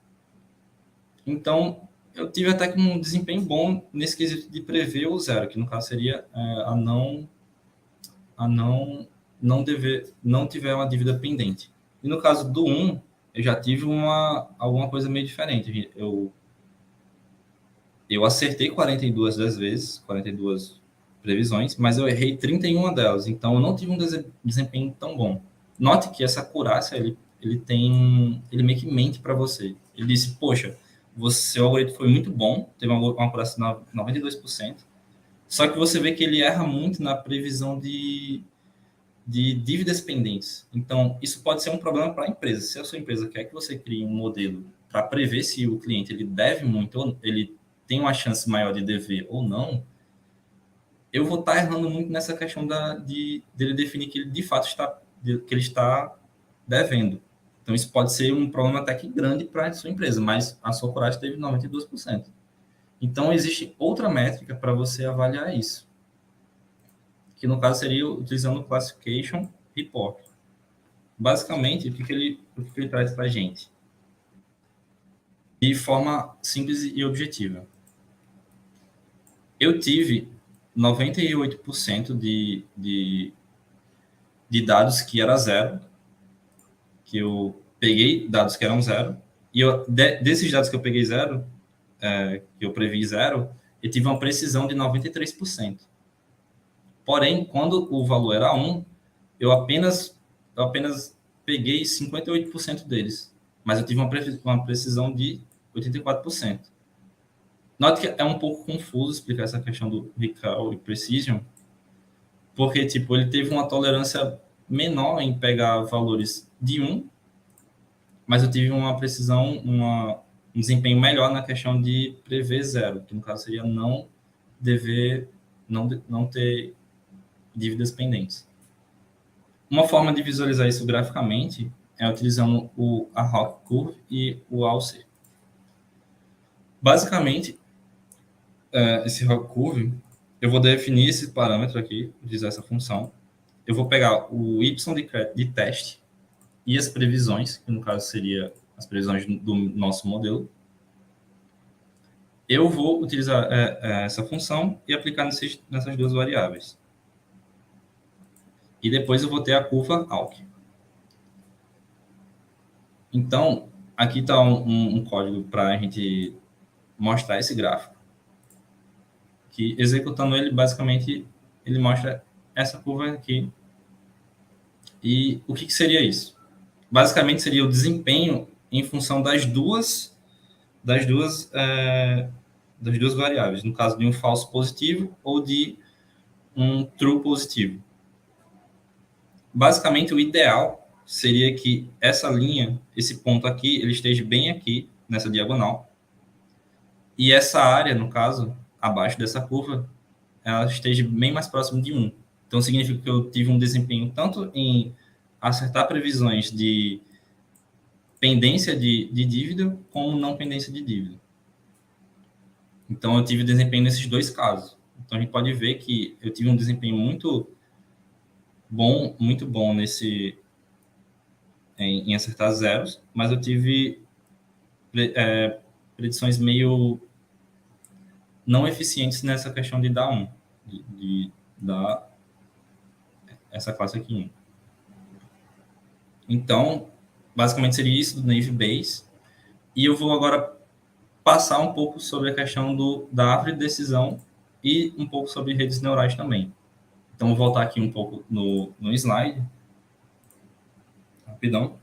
Então, eu tive até que um desempenho bom nesse quesito de prever o zero, que no caso seria não tiver uma dívida pendente. E no caso do 1, eu já tive alguma coisa meio diferente. Eu acertei 42 das vezes, 42 previsões, mas eu errei 31 delas. Então, eu não tive um desempenho tão bom. Note que essa acurácia, ele meio que mente para você. Ele disse, poxa, seu algoritmo foi muito bom, teve uma acurácia de 92%, só que você vê que ele erra muito na previsão de dívidas pendentes. Então, isso pode ser um problema para a empresa. Se a sua empresa quer que você crie um modelo para prever se o cliente ele deve muito, ou ele tem uma chance maior de dever ou não, eu vou estar errando muito nessa questão dele definir que ele de fato está devendo. Então, isso pode ser um problema até que grande para a sua empresa, mas a sua coragem teve 92%. Então, existe outra métrica para você avaliar isso, que no caso seria utilizando o Classification Report. Basicamente, o que ele traz para a gente? De forma simples e objetiva. Eu tive 98% de dados que era zero, que eu peguei dados que eram zero, e desses dados que eu peguei zero, que eu previ zero, eu tive uma precisão de 93%. Porém, quando o valor era 1, eu apenas peguei 58% deles, mas eu tive uma precisão de 84%. Note que é um pouco confuso explicar essa questão do recall e precision, porque tipo, ele teve uma tolerância menor em pegar valores de 1, mas eu tive uma precisão, um desempenho melhor na questão de prever zero, que no caso seria não ter dívidas pendentes. Uma forma de visualizar isso graficamente é utilizando a Rock Curve e o Alcer. Basicamente, esse Rock Curve, eu vou definir esse parâmetro aqui, utilizar essa função. Eu vou pegar o y de teste e as previsões, que no caso seria as previsões do nosso modelo. Eu vou utilizar essa função e aplicar nessas duas variáveis. E depois eu vou ter a curva ALK. Então, aqui está um código para a gente mostrar esse gráfico. Que executando ele, basicamente, ele mostra essa curva aqui. E o que seria isso? Basicamente, seria o desempenho em função das duas variáveis, no caso de um falso positivo ou de um true positivo. Basicamente, o ideal seria que essa linha, esse ponto aqui, ele esteja bem aqui, nessa diagonal, e essa área, no caso, abaixo dessa curva, ela esteja bem mais próxima de 1. Então, significa que eu tive um desempenho tanto em acertar previsões de pendência de dívida, como não pendência de dívida. Então, eu tive desempenho nesses dois casos. Então, a gente pode ver que eu tive um desempenho muito bom em acertar zeros, mas eu tive predições meio não eficientes nessa questão de dar de dar essa classe aqui 1. Então, basicamente seria isso do Naive Bayes. E eu vou agora passar um pouco sobre a questão da árvore de decisão e um pouco sobre redes neurais também. Então, vou voltar aqui um pouco no slide. Rapidão.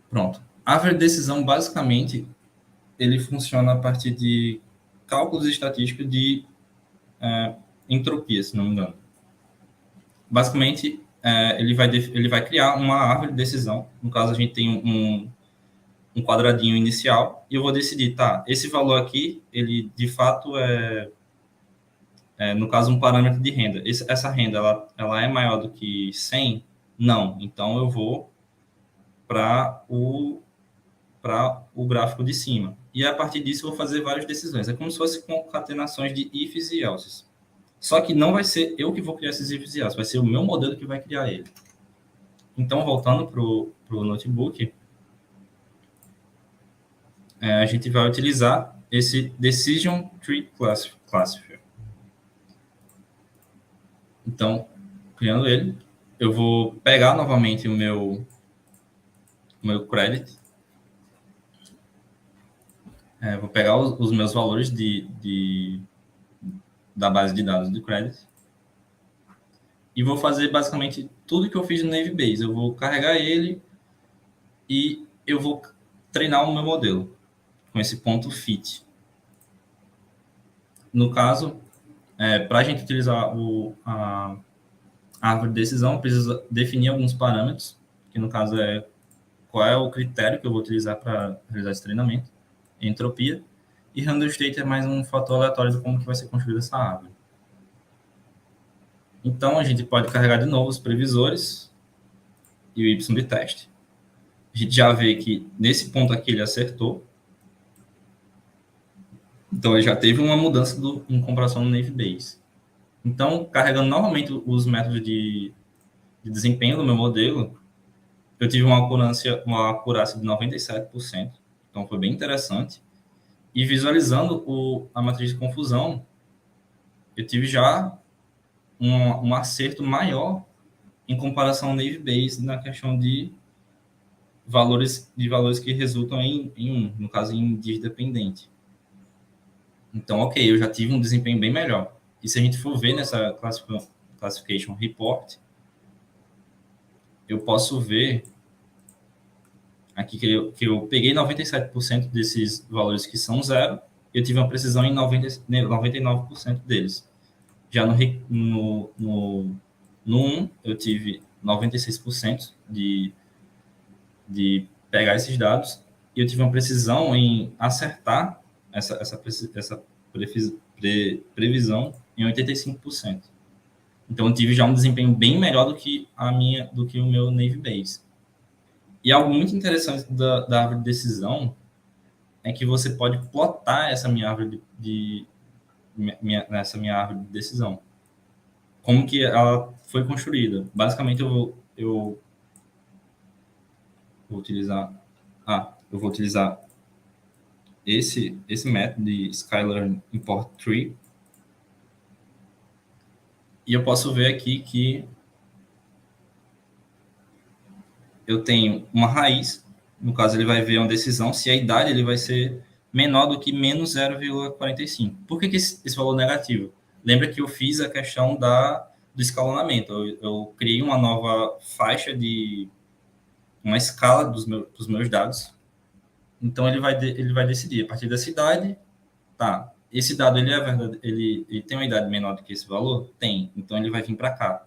Pronto. A árvore de decisão, basicamente, ele funciona a partir de cálculos estatísticos de entropia, se não me engano. Basicamente, ele vai criar uma árvore de decisão. No caso, a gente tem um quadradinho inicial e eu vou decidir, tá, esse valor aqui, ele de fato no caso, um parâmetro de renda. Essa renda, ela é maior do que 100? Não. Então, eu vou para o gráfico de cima. E a partir disso, eu vou fazer várias decisões. É como se fosse concatenações de ifs e elses. Só que não vai ser eu que vou criar esses ifs e elses, vai ser o meu modelo que vai criar ele. Então, voltando para o notebook, a gente vai utilizar esse Decision Tree Classifier. Então, criando ele, eu vou pegar novamente o meu credit. Vou pegar os meus valores da base de dados do credit e vou fazer basicamente tudo que eu fiz no Naive Bayes. Eu vou carregar ele e eu vou treinar o meu modelo com esse ponto fit. No caso, para a gente utilizar a árvore de decisão, precisa definir alguns parâmetros, que no caso qual é o critério que eu vou utilizar para realizar esse treinamento, entropia, e random state é mais um fator aleatório de como que vai ser construída essa árvore. Então, a gente pode carregar de novo os previsores e o y de teste. A gente já vê que nesse ponto aqui ele acertou. Então, ele já teve uma mudança em comparação no Naive Bayes. Então, carregando novamente os métodos de desempenho do meu modelo, eu tive uma acurácia de 97%. Então, foi bem interessante. E visualizando a matriz de confusão, eu tive já um acerto maior em comparação ao Naive Bayes na questão de valores que resultam em 1, no caso, em dígito dependente. Então, ok, eu já tive um desempenho bem melhor. E se a gente for ver nessa Classification Report, eu posso ver aqui que eu peguei 97% desses valores que são zero, e eu tive uma precisão em 99% deles. Já no 1, eu tive 96% de pegar esses dados, e eu tive uma precisão em acertar essa previsão em 85%. Então, eu tive já um desempenho bem melhor do que o meu Naive Bayes. E algo muito interessante da árvore de decisão é que você pode plotar essa minha árvore nessa minha árvore de decisão. Como que ela foi construída? Basicamente, eu vou utilizar esse método de Sklearn Import Tree, e eu posso ver aqui que eu tenho uma raiz, no caso ele vai ver uma decisão, se a idade ele vai ser menor do que menos 0,45. Por que esse valor negativo? Lembra que eu fiz a questão do escalonamento, eu criei uma nova faixa uma escala dos meus dados. Então, ele vai decidir, a partir dessa idade, tá, esse dado ele tem uma idade menor do que esse valor? Tem. Então, ele vai vir para cá.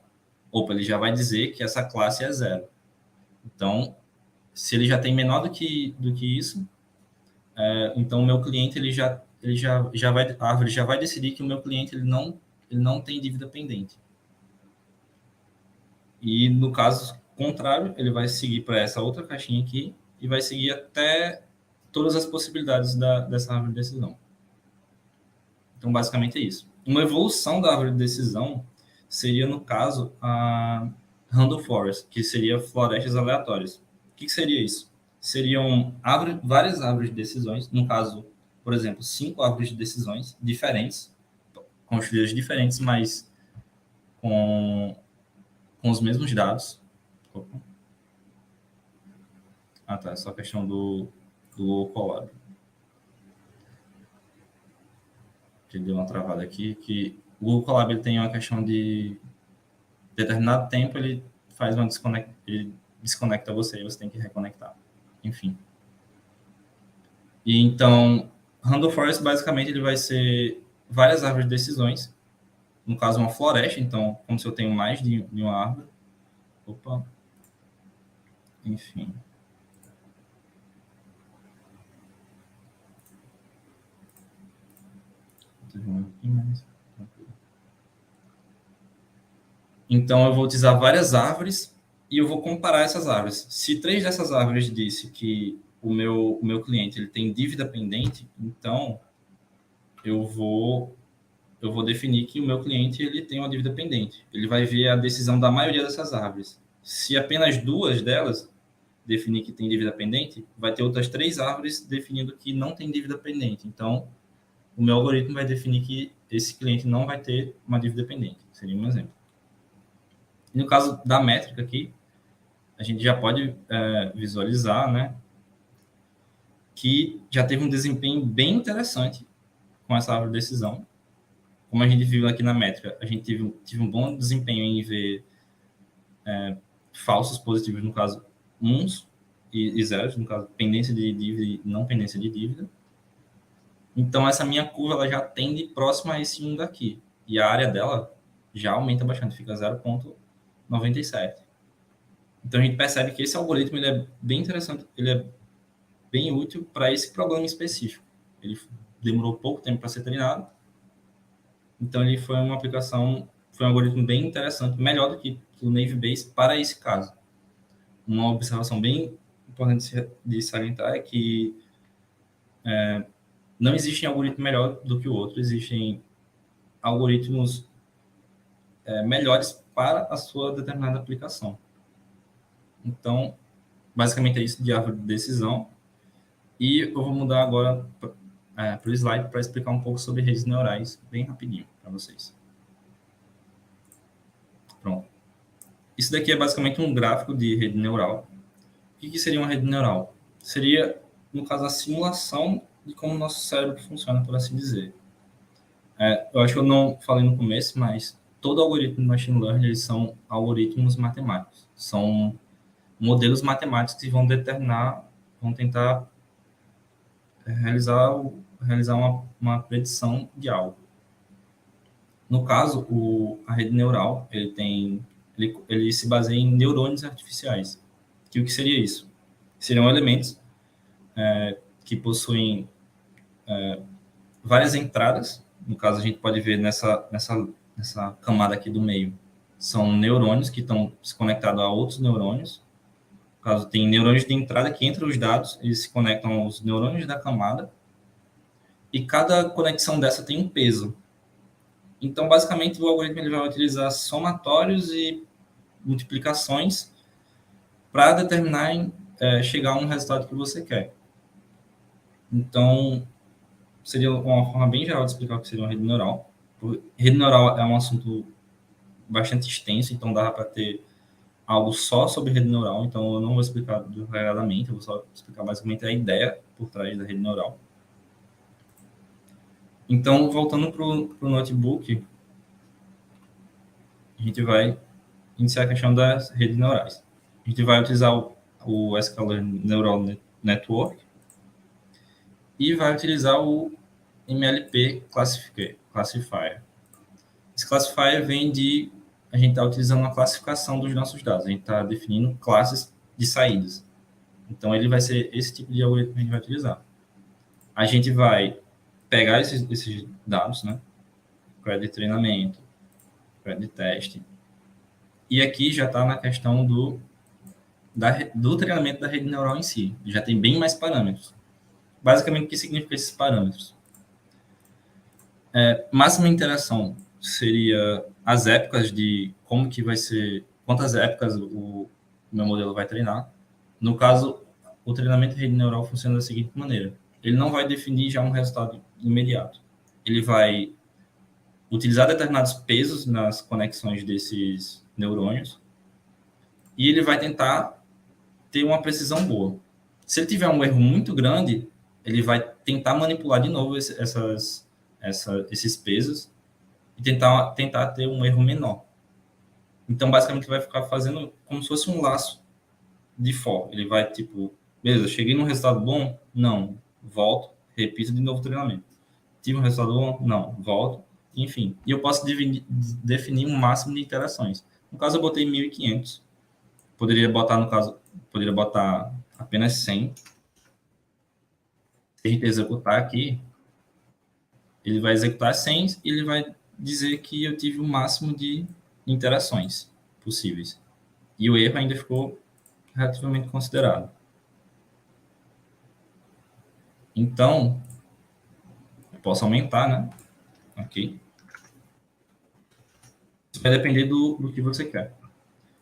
Opa, ele já vai dizer que essa classe é zero. Então, se ele já tem menor do que isso, então o meu cliente a árvore já vai decidir que o meu cliente ele não tem dívida pendente. E no caso contrário, ele vai seguir para essa outra caixinha aqui e vai seguir até todas as possibilidades dessa árvore de decisão. Então, basicamente é isso. Uma evolução da árvore de decisão seria, no caso, a Random Forest, que seria florestas aleatórias. O que seria isso? Seriam várias árvores de decisões, no caso, por exemplo, 5 árvores de decisões diferentes, construídas diferentes, mas com os mesmos dados. Opa. Ah, tá. É só a questão do Colab. Que deu uma travada aqui. Que o Google Colab ele tem uma questão de determinado tempo, ele faz uma ele desconecta você e você tem que reconectar. Enfim. E então, Random Forest, basicamente, ele vai ser várias árvores de decisões. No caso, uma floresta. Então, como se eu tenho mais de uma árvore. Opa. Enfim. Então, eu vou utilizar várias árvores e eu vou comparar essas árvores. Se 3 dessas árvores disse que o meu cliente ele tem dívida pendente, então eu vou definir que o meu cliente ele tem uma dívida pendente. Ele vai ver a decisão da maioria dessas árvores. Se apenas 2 delas definir que tem dívida pendente, vai ter outras 3 árvores definindo que não tem dívida pendente. Então, o meu algoritmo vai definir que esse cliente não vai ter uma dívida pendente. Seria um exemplo. E no caso da métrica aqui, a gente já pode visualizar, né, que já teve um desempenho bem interessante com essa árvore de decisão. Como a gente viu aqui na métrica, a gente teve um bom desempenho em ver falsos positivos, no caso, uns e zeros, no caso, pendência de dívida e não pendência de dívida. Então, essa minha curva ela já tende próxima a esse 1 daqui. E a área dela já aumenta bastante, fica 0,97. Então, a gente percebe que esse algoritmo ele é bem interessante, ele é bem útil para esse problema específico. Ele demorou pouco tempo para ser treinado, então ele foi uma aplicação, foi um algoritmo bem interessante, melhor do que o Naive Bayes para esse caso. Uma observação bem importante de salientar é que não existe algoritmo melhor do que o outro, existem algoritmos melhores para a sua determinada aplicação. Então, basicamente é isso de árvore de decisão. E eu vou mudar agora para o slide para explicar um pouco sobre redes neurais, bem rapidinho para vocês. Pronto. Isso daqui é basicamente um gráfico de rede neural. O que seria uma rede neural? Seria, no caso, a simulação de como o nosso cérebro funciona, por assim dizer. Eu acho que eu não falei no começo, mas todo algoritmo de machine learning eles são algoritmos matemáticos. São modelos matemáticos que vão tentar realizar uma predição de algo. No caso, a rede neural ele se baseia em neurônios artificiais. Que o que seria isso? Seriam elementos que possuem várias entradas. No caso, a gente pode ver nessa camada aqui do meio. São neurônios que estão se conectados a outros neurônios. No caso, tem neurônios de entrada que entram os dados, eles se conectam aos neurônios da camada. E cada conexão dessa tem um peso. Então, basicamente, o algoritmo ele vai utilizar somatórios e multiplicações para determinar, chegar a um resultado que você quer. Então, seria uma forma bem geral de explicar o que seria uma rede neural. Rede neural é um assunto bastante extenso, então dá para ter algo só sobre rede neural, então eu não vou explicar detalhadamente, eu vou só explicar basicamente a ideia por trás da rede neural. Então, voltando para o notebook, a gente vai iniciar a questão das redes neurais. A gente vai utilizar o Scala Neural Network e vai utilizar o MLP Classifier. Esse classifier vem de... A gente está utilizando uma classificação dos nossos dados. A gente está definindo classes de saídas. Então, ele vai ser esse tipo de algoritmo que a gente vai utilizar. A gente vai pegar esses dados, né? Crédito de treinamento, crédito de teste. E aqui já está na questão do treinamento da rede neural em si. Já tem bem mais parâmetros. Basicamente, o que significa esses parâmetros? Máxima interação seria as épocas de como que vai ser, quantas épocas o meu modelo vai treinar. No caso, o treinamento de rede neural funciona da seguinte maneira. ele não vai definir já um resultado imediato. Ele vai utilizar determinados pesos nas conexões desses neurônios e ele vai tentar ter uma precisão boa. Se ele tiver um erro muito grande, ele vai tentar manipular de novo esses pesos e tentar ter um erro menor. Então, basicamente, ele vai ficar fazendo como se fosse um laço de for. Ele vai, tipo, beleza, cheguei num resultado bom? Não. Volto, repito de novo o treinamento. Tive um resultado bom? Não. Volto, enfim. E eu posso definir um máximo de interações. No caso, eu botei 1.500. Poderia botar apenas 100. Se a gente executar aqui, ele vai executar 100 e ele vai dizer que eu tive o máximo de interações possíveis. E o erro ainda ficou relativamente considerado. Então, eu posso aumentar, né? Ok. Isso vai depender do que você quer.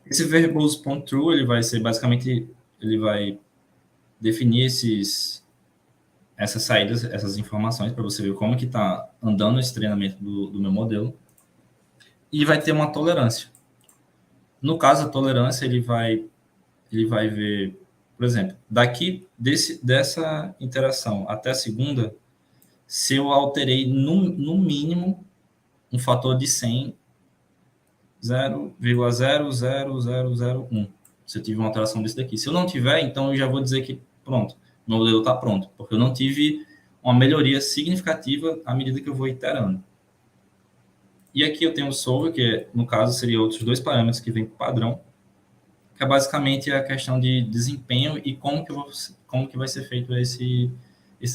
Esse verbose.true, ele vai ser basicamente, ele vai definir essas saídas, essas informações para você ver como que está andando esse treinamento do meu modelo. E vai ter uma tolerância. No caso, a tolerância, ele vai ver, por exemplo, daqui dessa interação até a segunda, se eu alterei no mínimo um fator de 100, 0,00001. Se eu tive uma alteração desse daqui. Se eu não tiver, então eu já vou dizer que pronto, meu modelo está pronto, porque eu não tive uma melhoria significativa à medida que eu vou iterando. E aqui eu tenho o solver, que no caso seria outros dois parâmetros que vêm para o padrão, que é basicamente a questão de desempenho e como que vai ser feito esse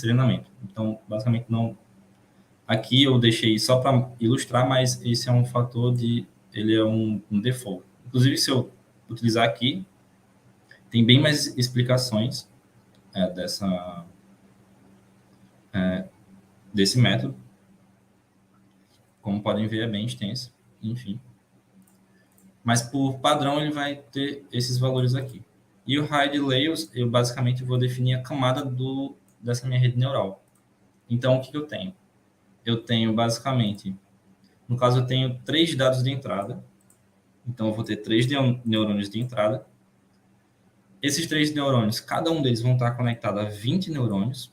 treinamento. Então, basicamente, não. Aqui eu deixei só para ilustrar, mas esse é um fator ele é um default. Inclusive, se eu utilizar aqui, tem bem mais explicações desse método. Como podem ver, é bem extenso, enfim. Mas por padrão ele vai ter esses valores aqui. E o hide layers, eu basicamente vou definir a camada dessa minha rede neural. Então, o que eu tenho? Eu tenho basicamente, no caso eu tenho 3 dados de entrada. Então, eu vou ter 3 neurônios de entrada. Esses 3 neurônios, cada um deles vão estar conectado a 20 neurônios.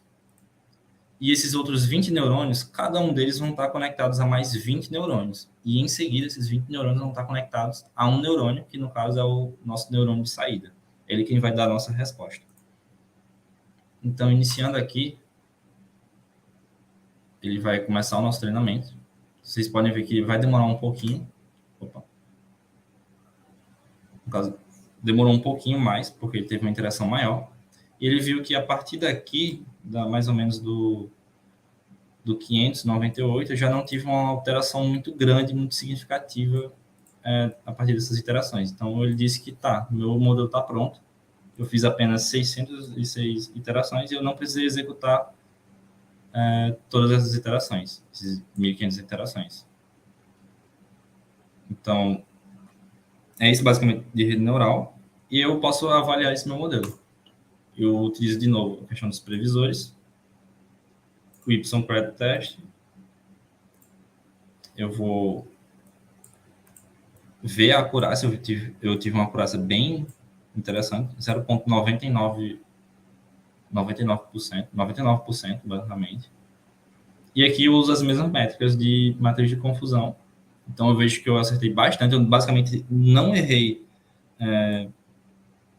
E esses outros 20 neurônios, cada um deles vão estar conectados a mais 20 neurônios. E em seguida, esses 20 neurônios vão estar conectados a um neurônio, que no caso é o nosso neurônio de saída. Ele quem vai dar a nossa resposta. Então, iniciando aqui, ele vai começar o nosso treinamento. Vocês podem ver que vai demorar um pouquinho. Opa. No caso, demorou um pouquinho mais, porque ele teve uma interação maior. E ele viu que a partir daqui, mais ou menos do 598, eu já não tive uma alteração muito grande, muito significativa a partir dessas iterações. Então, ele disse que meu modelo está pronto. Eu fiz apenas 606 iterações e eu não precisei executar todas essas iterações, essas 1.500 iterações. Então, é isso basicamente de rede neural. E eu posso avaliar esse meu modelo. Eu utilizo de novo a questão dos previsores, o Y-pred test. Eu vou ver a acurácia. Eu tive uma acurácia bem interessante, 0,99%, 99%, basicamente. E aqui eu uso as mesmas métricas de matriz de confusão. Então eu vejo que eu acertei bastante. Eu basicamente não errei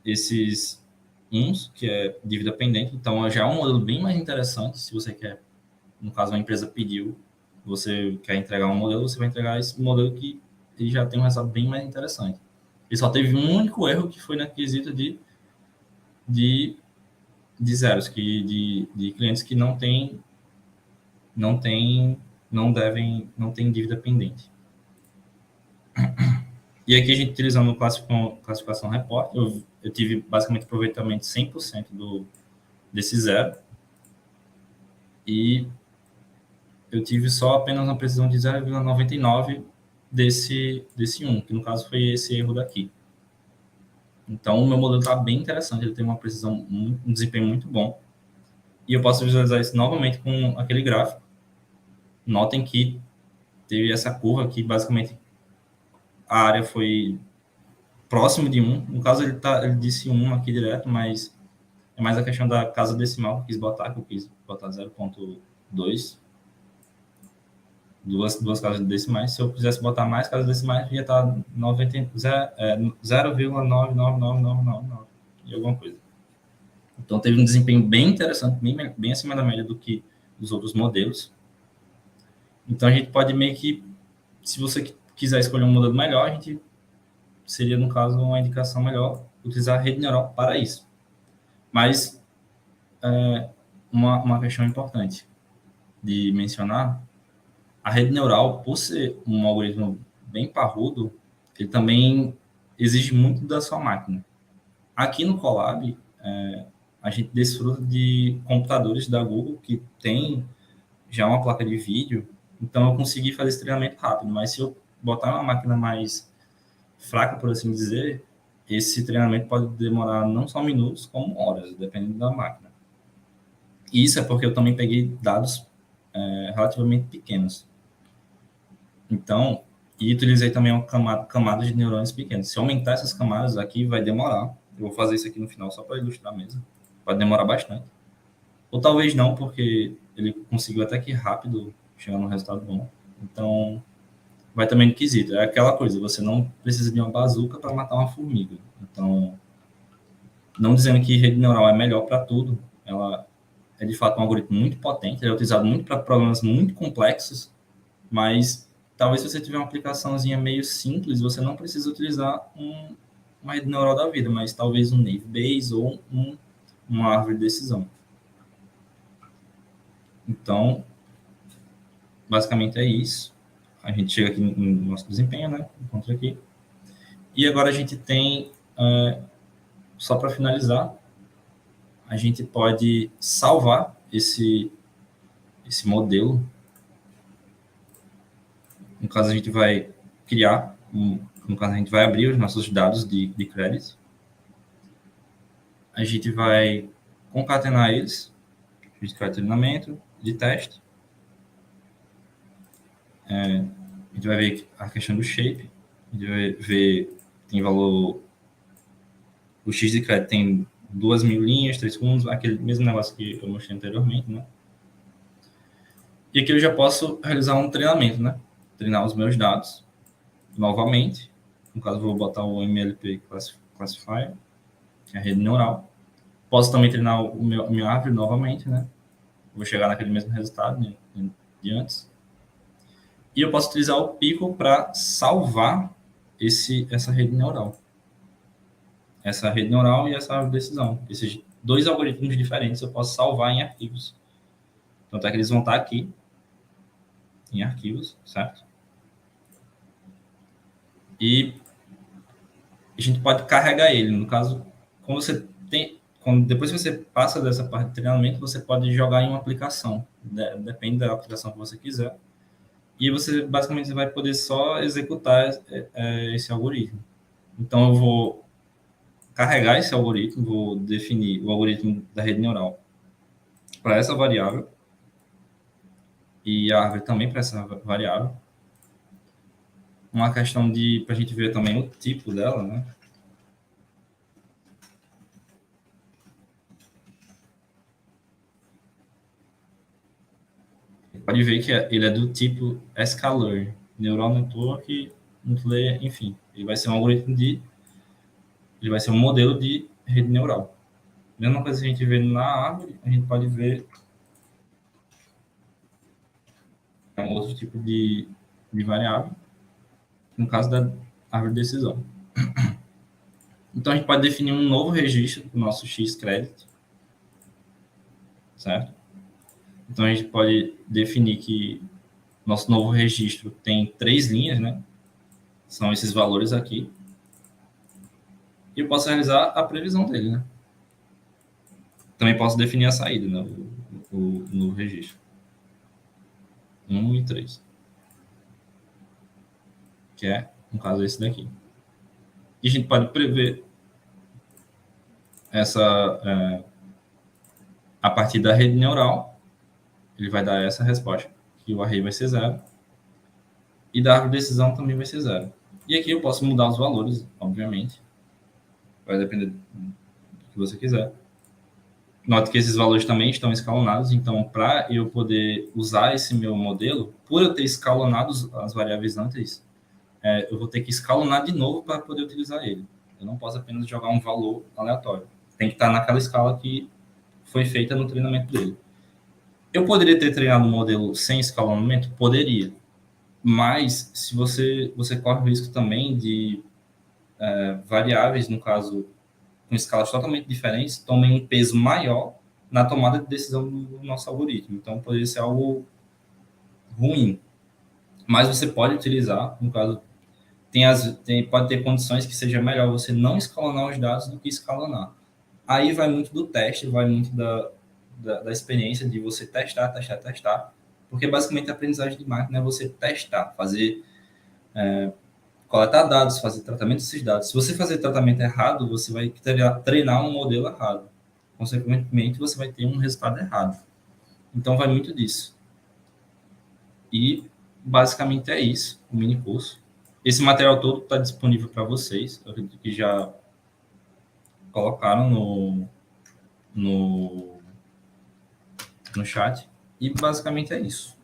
esses uns, que é dívida pendente. Então já é um modelo bem mais interessante. Se você quer, no caso, a empresa pediu, você quer entregar um modelo, você vai entregar esse modelo que ele já tem um resultado bem mais interessante. Ele só teve um único erro, que foi na quesito de zeros, de clientes que não têm dívida pendente. E aqui a gente utilizando classificação report, eu tive basicamente aproveitamento 100% desse zero. E eu tive só apenas uma precisão de 0,99 desse 1, que no caso foi esse erro daqui. Então, o meu modelo está bem interessante, ele tem uma precisão, um desempenho muito bom. E eu posso visualizar isso novamente com aquele gráfico. Notem que teve essa curva aqui, basicamente a área foi próximo de 1. No caso, ele disse 1 aqui direto, mas é mais a questão da casa decimal que eu quis botar 0,2, duas casas decimais. Se eu quisesse botar mais casas decimais, ia estar 0,999999 e alguma coisa. Então, teve um desempenho bem interessante, bem acima da média do que os outros modelos. Então, a gente pode meio que, se você quiser escolher um modelo melhor, a gente seria, no caso, uma indicação melhor utilizar a rede neural para isso. Mas, uma questão importante de mencionar, a rede neural, por ser um algoritmo bem parrudo, ele também exige muito da sua máquina. Aqui no Colab, a gente desfruta de computadores da Google que tem já uma placa de vídeo, então eu consegui fazer esse treinamento rápido, mas se eu botar uma máquina mais fraca, por assim dizer, esse treinamento pode demorar não só minutos, como horas, dependendo da máquina. E isso é porque eu também peguei dados relativamente pequenos. Então, e utilizei também uma camada de neurônios pequenos. Se aumentar essas camadas aqui, vai demorar. Eu vou fazer isso aqui no final só para ilustrar mesmo. Vai demorar bastante. Ou talvez não, porque ele conseguiu até que rápido chegar num resultado bom. Então, vai também no quesito. É aquela coisa, você não precisa de uma bazuca para matar uma formiga. Então, não dizendo que rede neural é melhor para tudo, ela é de fato um algoritmo muito potente, ele é utilizado muito para problemas muito complexos, mas talvez se você tiver uma aplicaçãozinha meio simples, você não precisa utilizar uma rede neural da vida, mas talvez um Naive Bayes ou uma árvore de decisão. Então, basicamente é isso. A gente chega aqui no nosso desempenho, né? Encontra aqui. E agora a gente tem, só para finalizar, a gente pode salvar esse modelo. No caso, a gente vai criar, no caso, a gente vai abrir os nossos dados de crédito. A gente vai concatenar eles, a gente vai treinamento de teste. A gente vai ver a questão do shape, a gente vai ver, tem valor, o X de crédito tem 2.000 linhas, 3 segundos, aquele mesmo negócio que eu mostrei anteriormente, né? E aqui eu já posso realizar um treinamento, né? Treinar os meus dados novamente. No caso, eu vou botar o MLP Classifier, que é a rede neural. Posso também treinar a minha árvore novamente, né? Vou chegar naquele mesmo resultado, né, de antes. E eu posso utilizar o Pico para salvar essa rede neural. Essa rede neural e essa árvore de decisão. Esses dois algoritmos diferentes eu posso salvar em arquivos. Então, é que eles vão estar aqui em arquivos, certo? E a gente pode carregar ele. No caso, quando você tem, depois que você passa dessa parte de treinamento, você pode jogar em uma aplicação. Depende da aplicação que você quiser. E você basicamente vai poder só executar esse algoritmo. Então, eu vou carregar esse algoritmo, vou definir o algoritmo da rede neural para essa variável e a árvore também para essa variável. Uma questão para a gente ver também o tipo dela, né? Pode ver que ele é do tipo Scalar, Neural Network, Multilayer, enfim. Ele vai ser um algoritmo ele vai ser um modelo de rede neural. Mesma coisa que a gente vê na árvore, a gente pode ver um outro tipo de variável, no caso da árvore de decisão. Então, a gente pode definir um novo registro para o nosso X crédito, certo? Então, a gente pode definir que nosso novo registro tem 3 linhas, né? São esses valores aqui. E eu posso realizar a previsão dele, né? Também posso definir a saída, né? O novo registro. 1 e 3. Que é, no caso, esse daqui. E a gente pode prever essa A partir da rede neural, ele vai dar essa resposta, que o array vai ser 0, e da árvore de decisão também vai ser 0. E aqui eu posso mudar os valores, obviamente. Vai depender do que você quiser. Note que esses valores também estão escalonados, então para eu poder usar esse meu modelo, por eu ter escalonado as variáveis antes, eu vou ter que escalonar de novo para poder utilizar ele. Eu não posso apenas jogar um valor aleatório. Tem que estar naquela escala que foi feita no treinamento dele. Eu poderia ter treinado um modelo sem escalonamento? Poderia. Mas se você corre o risco também de variáveis, no caso, com escalas totalmente diferentes, tomem um peso maior na tomada de decisão do nosso algoritmo. Então, poderia ser algo ruim. Mas você pode utilizar, no caso, pode ter condições que seja melhor você não escalonar os dados do que escalonar. Aí vai muito do teste, vai muito da experiência de você testar. Porque basicamente a aprendizagem de máquina é você testar, coletar dados, fazer tratamento desses dados. Se você fazer tratamento errado, você vai treinar um modelo errado. Consequentemente, você vai ter um resultado errado. Então, vai muito disso. E, basicamente, é isso, o mini curso. Esse material todo está disponível para vocês. Eu acredito que já colocaram no, no chat. E, basicamente, é isso,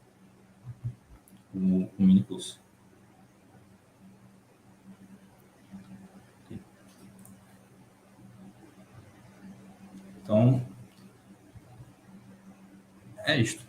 o mini curso. Então, é isto.